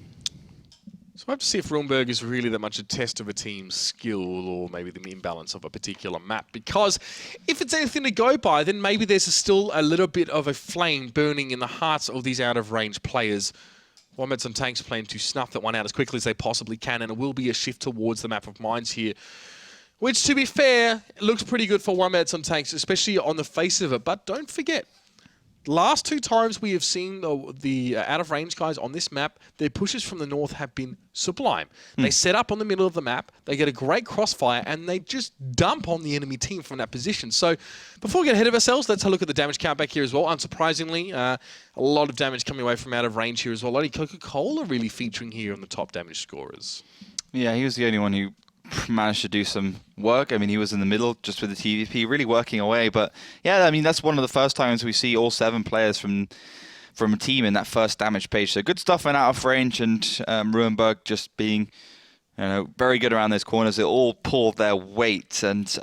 So I have to see if Ruinberg is really that much a test of a team's skill or maybe the imbalance of a particular map. Because if it's anything to go by, then maybe there's still a little bit of a flame burning in the hearts of these out-of-range players. Wombats and Tanks plan to snuff that one out as quickly as they possibly can, and it will be a shift towards the map of mines here. Which, to be fair, looks pretty good for Wombats and Tanks, especially on the face of it. But don't forget, last 2 times we have seen the out-of-range guys on this map, their pushes from the north have been sublime. They set up on the middle of the map, they get a great crossfire, and they just dump on the enemy team from that position. So before we get ahead of ourselves, let's have a look at the damage count back here as well. Unsurprisingly, a lot of damage coming away from out of range here as well. Only Coca-Cola really featuring here on the top damage scorers. Yeah, he was the only one who managed to do some work. I mean, he was in the middle just with the TVP, really working away. But yeah, I mean, that's one of the first times we see all 7 players from a team in that first damage page. So good stuff and out of range, and Ruinberg just being, you know, very good around those corners. They all pulled their weight, and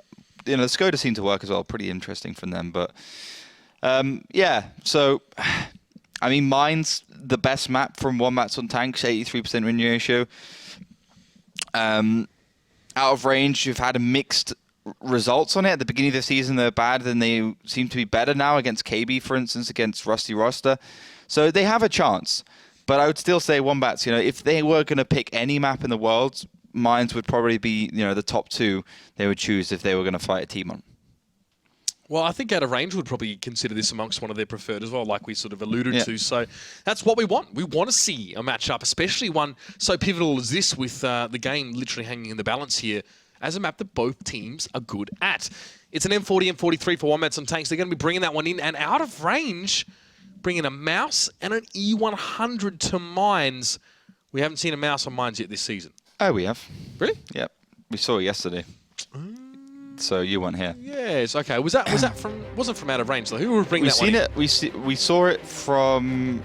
you know, the Skoda seemed to work as well. Pretty interesting from them. But yeah, so I mean, mine's the best map from Wombats on Tanks, 83% win ratio. Out of range, you've had a mixed results on it. At the beginning of the season, they're bad, then they seem to be better now against KB, for instance, against Rusty Roster. So they have a chance. But I would still say Wombats, you know, if they were going to pick any map in the world, mines would probably be, you know, the top 2 they would choose if they were going to fight a team on. Well, I think out of range would probably consider this amongst one of their preferred as well, like we sort of alluded to. So that's what we want. We want to see a matchup, especially one so pivotal as this, with the game literally hanging in the balance here, as a map that both teams are good at. It's an M40, M43 for Wombats and Tanks. They're going to be bringing that one in, and out of range, bringing a Mouse and an E100 to mines. We haven't seen a Mouse on mines yet this season. Oh, we have. Really? Yep. We saw it yesterday. So you weren't here. Yes. Okay. Was that from? Wasn't from out of range though. Who would bring that one? We saw it from.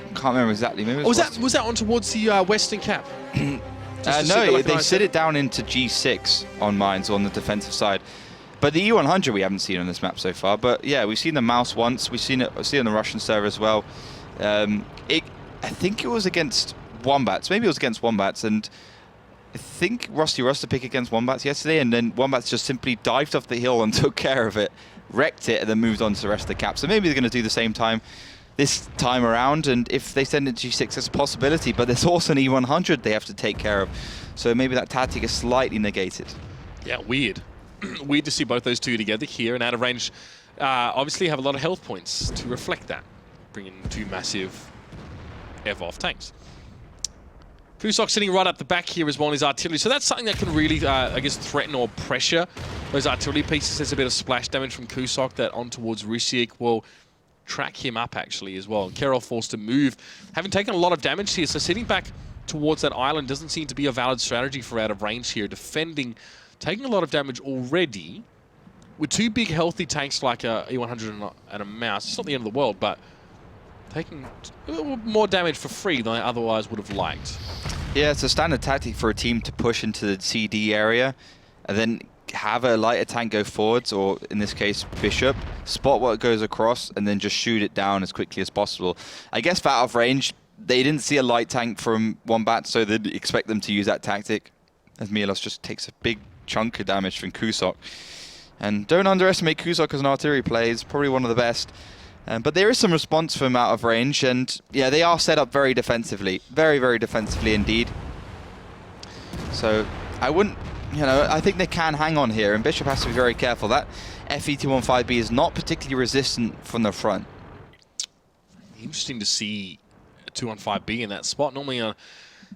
Can't remember exactly. Maybe was that on towards the western cap? No, they sit it down into G6 on mines on the defensive side. But the E100 we haven't seen on this map so far. But yeah, we've seen the Mouse once. We've seen it on the Russian server as well. I think it was against Wombats. Maybe it was against Wombats, and I think Rusty Ruster picked against Wombats yesterday, and then Wombats just simply dived off the hill and took care of it, wrecked it, and then moved on to the rest of the cap. So maybe they're going to do the same time this time around, and if they send it to G6, that's a possibility, but there's also an E100 they have to take care of. So maybe that tactic is slightly negated. Yeah, weird. Weird to see both those two together here, and out of range obviously have a lot of health points to reflect that, bringing 2 massive F-off tanks. Kusok sitting right up the back here as well in his artillery. So that's something that can really, I guess, threaten or pressure those artillery pieces. There's a bit of splash damage from Kusok that on towards Risiek will track him up, actually, as well. And Carol forced to move, having taken a lot of damage here. So sitting back towards that island doesn't seem to be a valid strategy for out of range here. Defending, taking a lot of damage already. With 2 big healthy tanks like a E100 and a Mouse, it's not the end of the world, but taking more damage for free than I otherwise would have liked. Yeah, it's a standard tactic for a team to push into the CD area and then have a lighter tank go forwards, or in this case, Bishop, spot what goes across, and then just shoot it down as quickly as possible. I guess for out of range, they didn't see a light tank from Wombat, so they'd expect them to use that tactic, as Milos just takes a big chunk of damage from Kusok. And don't underestimate Kusok as an artillery player. He's probably one of the best. But there is some response from out of range, and yeah, they are set up very defensively. Very, very defensively indeed. So I wouldn't, you know, I think they can hang on here, and Bishop has to be very careful. That FE215B is not particularly resistant from the front. Interesting to see a 215B in that spot. Normally an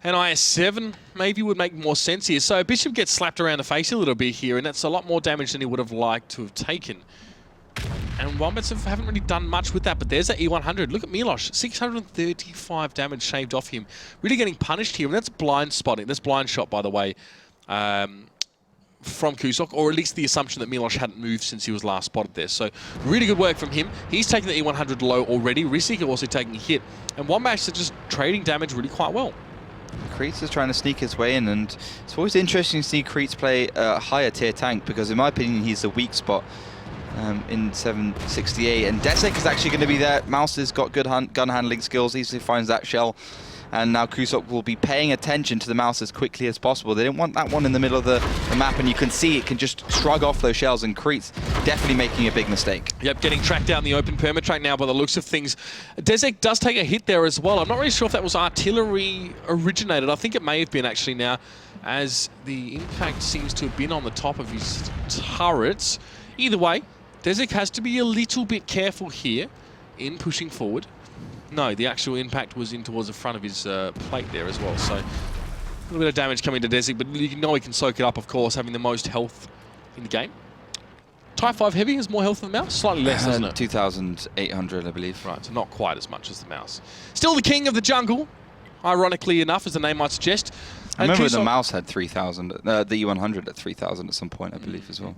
IS-7 maybe would make more sense here. So Bishop gets slapped around the face a little bit here, and that's a lot more damage than he would have liked to have taken. And Wombats haven't really done much with that, but there's that E100. Look at Milosh, 635 damage shaved off him. Really getting punished here, and that's blind spotting. That's blind shot, by the way, from Kusok, or at least the assumption that Milosh hadn't moved since he was last spotted there. So really good work from him. He's taking the E100 low already. Risik also taking a hit. And Wombats are just trading damage really quite well. Kreitz is trying to sneak his way in, and it's always interesting to see Kreitz play a higher tier tank, because in my opinion he's the weak spot in 768, and Desek is actually going to be there. Mouse has got good gun handling skills, easily finds that shell, and now Kusok will be paying attention to the Mouse as quickly as possible. They didn't want that one in the middle of the map, and you can see it can just shrug off those shells, and Kreitz definitely making a big mistake. Yep, getting tracked down the open permatrack now by the looks of things. Desek does take a hit there as well. I'm not really sure if that was artillery originated. I think it may have been actually now, as the impact seems to have been on the top of his turrets. Either way, Desek has to be a little bit careful here in pushing forward. No, the actual impact was in towards the front of his plate there as well. So a little bit of damage coming to Desek, but you know he can soak it up, of course, having the most health in the game. Type 5 Heavy has more health than the Mouse? Slightly less, doesn't it? 2,800, I believe. Right, so not quite as much as the Mouse. Still the king of the jungle, ironically enough, as the name might suggest. I remember the Mouse had 3,000, the E100 at 3,000 at some point, I believe, as well.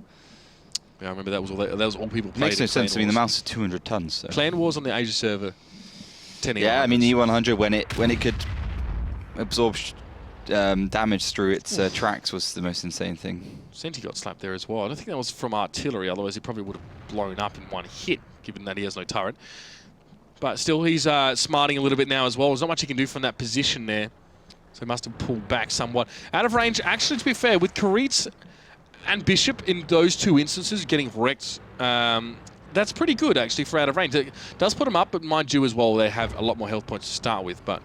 Yeah, I remember that was all people played. Makes no sense. I mean, the Mouse is 200 tons. So. Clan Wars on the Asia server. 10 yeah, I mean, the E100 when it could absorb damage through its tracks was the most insane thing. Senti got slapped there as well. I don't think that was from artillery, otherwise he probably would have blown up in one hit, given that he has no turret. But still, he's smarting a little bit now as well. There's not much he can do from that position there, so he must have pulled back somewhat. Out of range, actually, to be fair, with Kreitz and Bishop in those two instances getting wrecked, that's pretty good actually for out of range. It does put them up, but mind you as well, they have a lot more health points to start with. But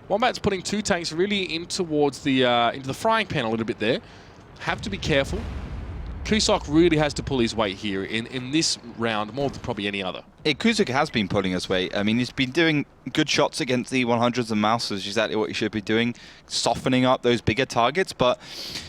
Wombat's putting two tanks really in towards the into the frying pan a little bit there. Have to be careful. Kusok really has to pull his weight here in this round more than probably any other. Kusok has been pulling his weight. I mean, he's been doing good shots against the 100s and Mouse, which is exactly what he should be doing, softening up those bigger targets. But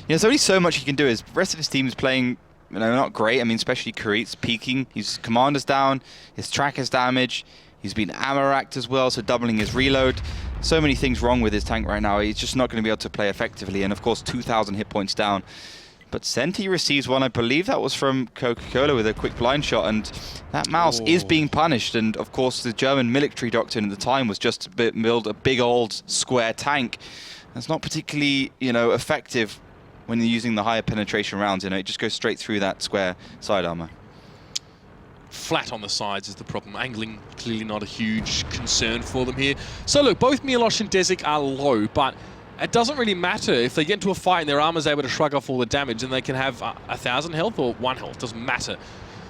there's only so much he can do. The rest of his team is playing, not great. I mean, especially Kreitz peaking. His commander's down, his track is damaged. He's been ammo-racked as well, so doubling his reload. So many things wrong with his tank right now. He's just not going to be able to play effectively. And of course, 2,000 hit points down. But Senti receives one, I believe that was from Coca-Cola with a quick blind shot, and that Mouse is being punished. And of course, the German military doctrine at the time was just to build a big old square tank. That's not particularly, effective when you're using the higher penetration rounds. It just goes straight through that square side armor. Flat on the sides is the problem. Angling clearly not a huge concern for them here. So look, both Milosh and Desek are low, but it doesn't really matter if they get into a fight and their armor's able to shrug off all the damage, and they can have 1,000 health or 1 health, doesn't matter.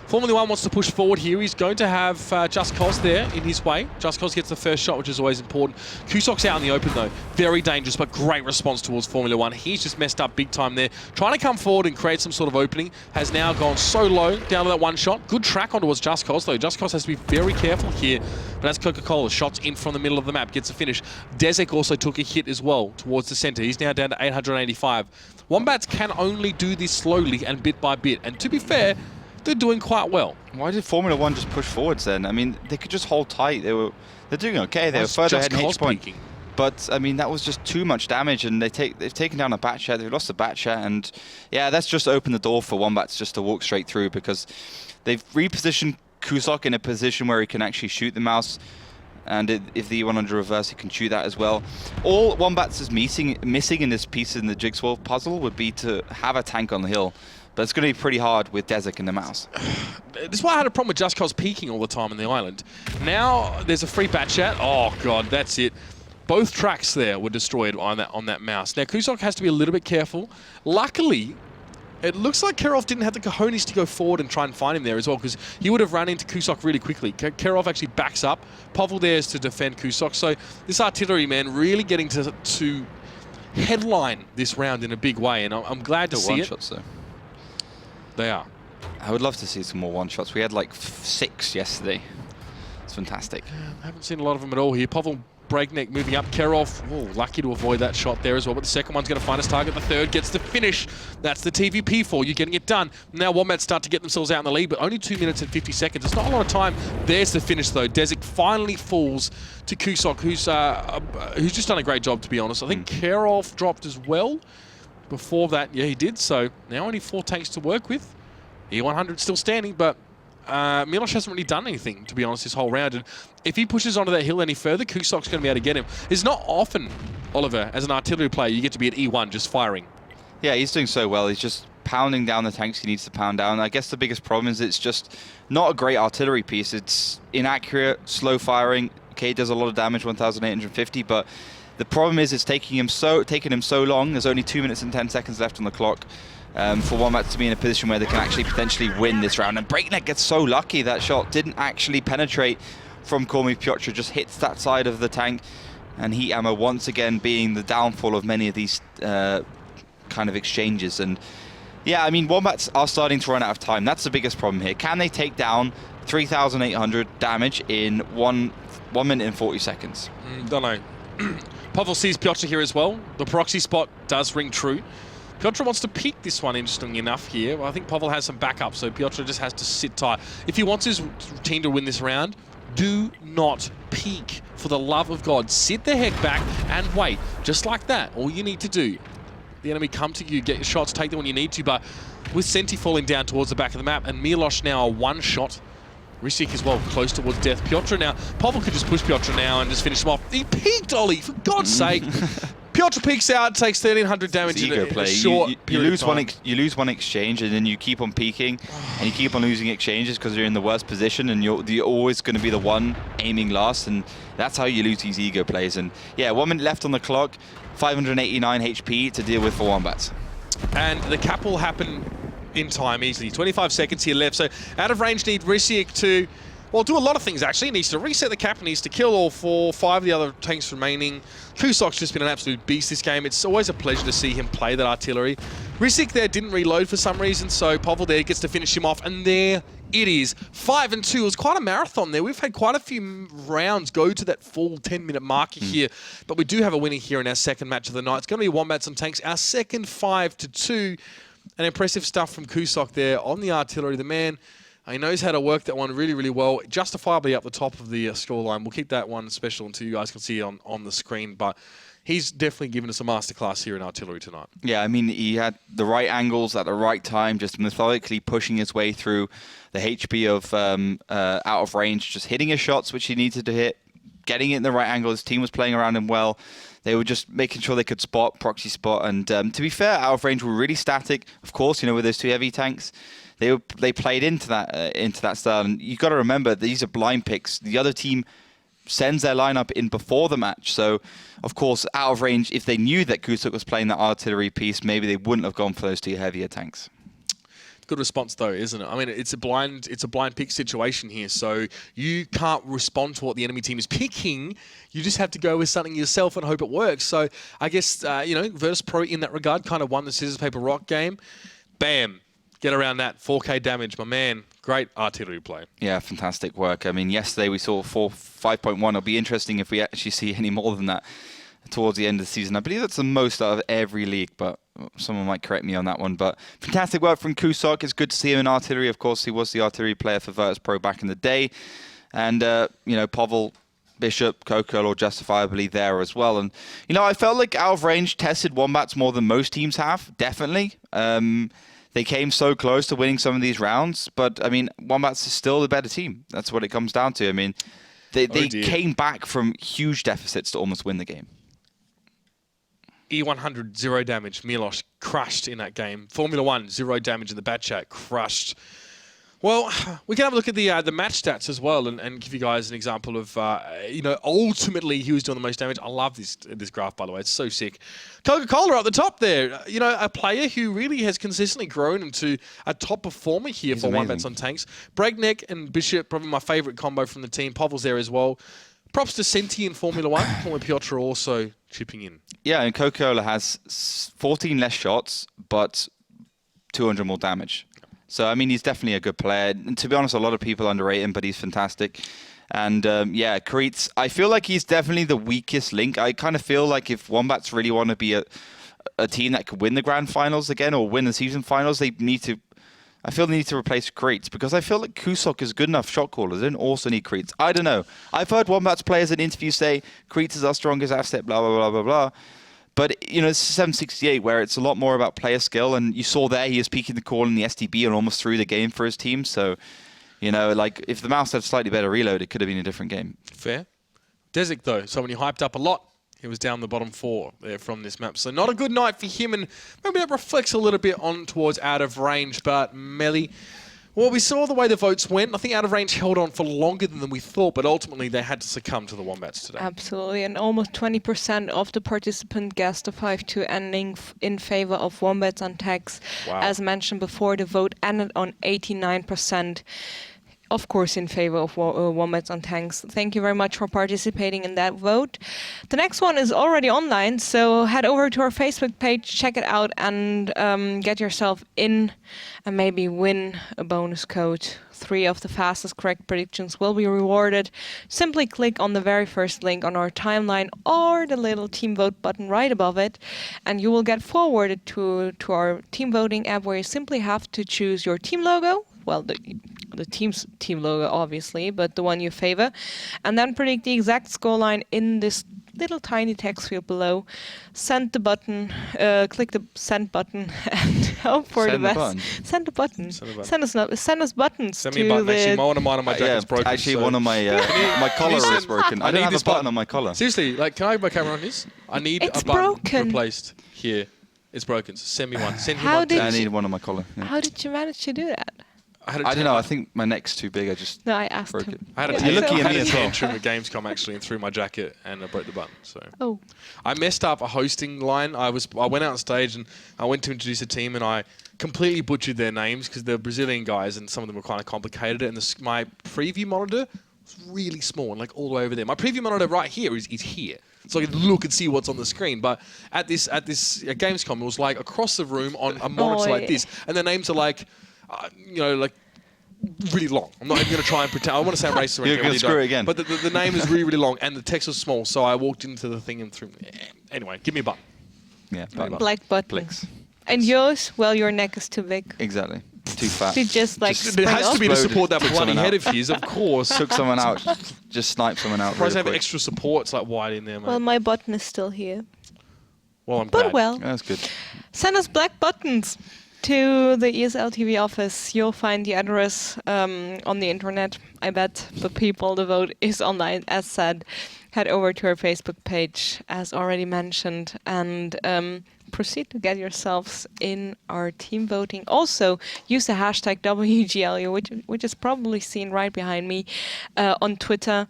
Formula 1 wants to push forward here. He's going to have Just Cause there in his way. Just Cause gets the first shot, which is always important. Kusok's out in the open though. Very dangerous, but great response towards Formula 1. He's just messed up big time there. Trying to come forward and create some sort of opening. Has now gone so low down to that one shot. Good track on towards Just Cause though. Just Cause has to be very careful here. But as Coca-Cola shots in from the middle of the map, gets a finish. Desek also took a hit as well towards the center. He's now down to 885. Wombats can only do this slowly and bit by bit. And to be fair, they're doing quite well. Why did Formula 1 just push forwards then? I mean, they could just hold tight. They're doing okay. They were further ahead in H point. But I mean, that was just too much damage, and they've taken down a Batchat. They've lost a Batchat, and yeah, that's just opened the door for Wombats just to walk straight through, because they've repositioned Kusok in a position where he can actually shoot the Mouse. And if the E100 reverse, he can shoot that as well. All Wombats is missing in this piece in the jigsaw puzzle would be to have a tank on the hill. But it's going to be pretty hard with Desek and the Mouse. This is why I had a problem with Just Cause peaking all the time in the island. Now there's a free Batchat. Oh god, that's it. Both tracks there were destroyed on that Mouse. Now Kusok has to be a little bit careful. Luckily, it looks like Kerov didn't have the cojones to go forward and try and find him there as well, because he would have run into Kusok really quickly. Kerov actually backs up. Povel there is to defend Kusok. So this artillery, man, really getting to headline this round in a big way, and I'm glad to see it. One-shots, though. They are. I would love to see some more one-shots. We had like 6 yesterday. It's fantastic. I haven't seen a lot of them at all here. Povel Breakneck moving up. Kerov, lucky to avoid that shot there as well. But the second one's going to find his target. The third gets the finish. That's the TVP for you, getting it done. Now Wombats start to get themselves out in the lead, but only 2 minutes and 50 seconds. It's not a lot of time. There's the finish, though. Desik finally falls to Kusok, who's just done a great job, to be honest. I think Kerov dropped as well. Before that, yeah, he did. So now only 4 tanks to work with. E100 still standing, but Milosh hasn't really done anything, to be honest, this whole round. And if he pushes onto that hill any further, Kusok's going to be able to get him. It's not often, Oliver, as an artillery player, you get to be at E1 just firing. Yeah, he's doing so well. He's just pounding down the tanks he needs to pound down. I guess the biggest problem is it's just not a great artillery piece. It's inaccurate, slow firing. Okay, it does a lot of damage, 1,850, but the problem is it's taking him so long. There's only 2 minutes and 10 seconds left on the clock. For Wombats to be in a position where they can actually potentially win this round. And Breakneck gets so lucky that shot didn't actually penetrate from Kormi Piotr, just hits that side of the tank. And heat ammo once again being the downfall of many of these kind of exchanges. And yeah, I mean, Wombats are starting to run out of time. That's the biggest problem here. Can they take down 3,800 damage in 1 minute and 40 seconds? Don't know. Pavel sees Piotr here as well. The proxy spot does ring true. Piotr wants to peek this one, interestingly enough, here. Well, I think Pavel has some backup, so Piotr just has to sit tight. If he wants his team to win this round, do not peek. For the love of God, sit the heck back and wait. Just like that, all you need to do. The enemy come to you, get your shots, take them when you need to, but with Senti falling down towards the back of the map, and Milosh now a one shot. Risic as well, close towards death. Piotr now, Pavel could just push Piotr now and just finish him off. He peeked, Ollie, for God's sake. Piotr peeks out, takes 1,300 damage in a short period of time. You lose one exchange, and then you keep on peeking, and you keep on losing exchanges because you're in the worst position, and you're always going to be the one aiming last, and that's how you lose these ego plays. And yeah, 1 minute left on the clock, 589 HP to deal with for Wombats. And the cap will happen in time easily. 25 seconds here left, so out of range need Risic to, well, do a lot of things actually. He needs to reset the cap, needs to kill all 5 of the other tanks remaining. Kusok's just been an absolute beast this game. It's always a pleasure to see him play that artillery. Risic there didn't reload for some reason, so Pavel there gets to finish him off, and there it is. 5-2. It was quite a marathon there. We've had quite a few rounds go to that full 10-minute marker here, but we do have a winner here in our second match of the night. It's going to be Wombats and Tanks, our second 5-2. And impressive stuff from Kusok there on the artillery. The man, he knows how to work that one really, really well. Justifiably up the top of the scoreline. We'll keep that one special until you guys can see it on the screen. But he's definitely given us a masterclass here in artillery tonight. Yeah, I mean, he had the right angles at the right time, just methodically pushing his way through the HP of out of range, just hitting his shots, which he needed to hit, getting it in the right angle. His team was playing around him well. They were just making sure they could proxy spot. And to be fair, out of range were really static. Of course, with those 2 heavy tanks, they played into that style. And you got to remember, these are blind picks. The other team sends their lineup in before the match. So, of course, out of range, if they knew that Kusok was playing that artillery piece, maybe they wouldn't have gone for those 2 heavier tanks. Good response though, isn't it? I mean, it's a blind pick situation here, so you can't respond to what the enemy team is picking. You just have to go with something yourself and hope it works. So I guess Virtus Pro in that regard kind of won the scissors paper rock game. Bam, get around that 4K damage, my man. Great artillery play. Yeah, fantastic work. I mean, yesterday we saw 5.1. It'll be interesting if we actually see any more than that towards the end of the season. I believe that's the most out of every league, but someone might correct me on that one. But fantastic work from Kusok. It's good to see him in artillery. Of course, he was the artillery player for Virtus Pro back in the day. And, Pavel, Bishop, Coco are justifiably there as well. And, I felt like out of range tested Wombats more than most teams have, definitely. They came so close to winning some of these rounds. But, I mean, Wombats is still the better team. That's what it comes down to. I mean, they came back from huge deficits to almost win the game. E100, 0 damage. Milosh crushed in that game. Formula 1, 0 damage in the bat chat. Crushed. Well, we can have a look at the match stats as well and give you guys an example of, ultimately he was doing the most damage. I love this graph, by the way. It's so sick. Coca-Cola at the top there. A player who really has consistently grown into a top performer here for Wombats on Tanks. Breakneck and Bishop, probably my favourite combo from the team. Pavel's there as well. Props to Senti in Formula 1. Kormi Piotr also chipping in. Yeah, and Coca-Cola has 14 less shots, but 200 more damage. So, I mean, he's definitely a good player. And to be honest, a lot of people underrate him, but he's fantastic. And yeah, Kreitz, I feel like he's definitely the weakest link. I kind of feel like if Wombats really want to be a team that could win the grand finals again or win the season finals, they need to replace Kreitz, because I feel like Kusok is good enough shot caller. They don't also need Kreitz. I don't know. I've heard Wombats players in interviews say Kreitz is our strongest asset, blah, blah, blah, blah, blah. But, you know, it's 768 where it's a lot more about player skill. And you saw there he is peaking the call in the STB and almost threw the game for his team. So, you know, like if the Mouse had slightly better reload, it could have been a different game. Fair. Desik, though, someone you hyped up a lot. He was down the bottom 4 there from this map. So not a good night for him, and maybe that reflects a little bit on towards out of range. But Melly, well, we saw the way the votes went. I think out of range held on for longer than we thought, but ultimately they had to succumb to the Wombats today. Absolutely, and almost 20% of the participant guessed the 5-2 ending in favor of Wombats on tags. Wow. As mentioned before, the vote ended on 89%. Of course, in favor of Wombats on tanks. Thank you very much for participating in that vote. The next one is already online, so head over to our Facebook page, check it out, and get yourself in and maybe win a bonus code. 3 of the fastest correct predictions will be rewarded. Simply click on the very first link on our timeline or the little team vote button right above it, and you will get forwarded to our team voting app, where you simply have to choose your team logo. Well, the team's team logo, obviously, but the one you favor, and then predict the exact scoreline in this little tiny text field below. Send the button, click the send button, and hope for the best. Send the button. Send us buttons. Send me a button. Actually, one of mine on my jacket's broken. Actually, so. one of my my collar is broken. I don't have a button on my collar. Seriously, like, can I have my camera on this? I need It's a button broken. replaced here. It's broken. So send me one. Send me How one. did I need one on my collar. Yeah. How did you manage to do that? I don't know. I think my neck's too big. I just No, I asked broke him. it. I had a Yeah, You're looking at I me had a as well. tantrum at Gamescom actually and threw my jacket and I broke the button. So Oh. I messed up a hosting line. I went out on stage and I went to introduce a team and I completely butchered their names because they're Brazilian guys and some of them were kind of complicated. And my preview monitor was really small and like all the way over there. My preview monitor right here is here. So I could look and see what's on the screen. But at Gamescom, it was like across the room on a monitor like this. And their names are like, like really long. I'm not even going to try and pretend. I want to sound racist. You're going to screw it again. But the name is really, really long and the text was small. So I walked into the thing and threw. Anyway, give me a button. Yeah, Black button. Clicks. And yours? Well, your neck is too big. Exactly. Too fat. To just like It has to be to Exploded. support that Took bloody someone head out. of his, of course. Took someone out. Just sniped someone out. Tries to Really have quick. extra supports like wide in there, mate. Well, my button is still here. Well, I'm But glad. well, That's good. send us black buttons to the ESL TV office. You'll find the address on the internet. I bet the vote is online, as said. Head over to our Facebook page, as already mentioned, and proceed to get yourselves in our team voting. Also, use the hashtag WGLEU, which is probably seen right behind me, on Twitter,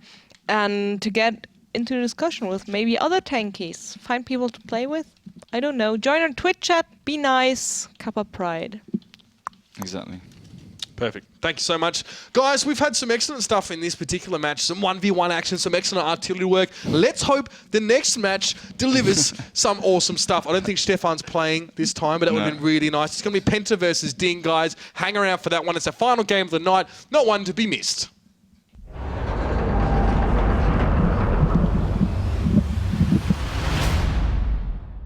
and to get into the discussion with maybe other tankies. Find people to play with. I don't know. Join our Twitch chat. Be nice. Kappa Pride. Exactly. Perfect. Thank you so much. Guys, we've had some excellent stuff in this particular match. Some 1v1 action, some excellent artillery work. Let's hope the next match delivers some awesome stuff. I don't think Stefan's playing this time, but that would have been really nice. It's going to be Penta versus Ding, guys. Hang around for that one. It's the final game of the night. Not one to be missed.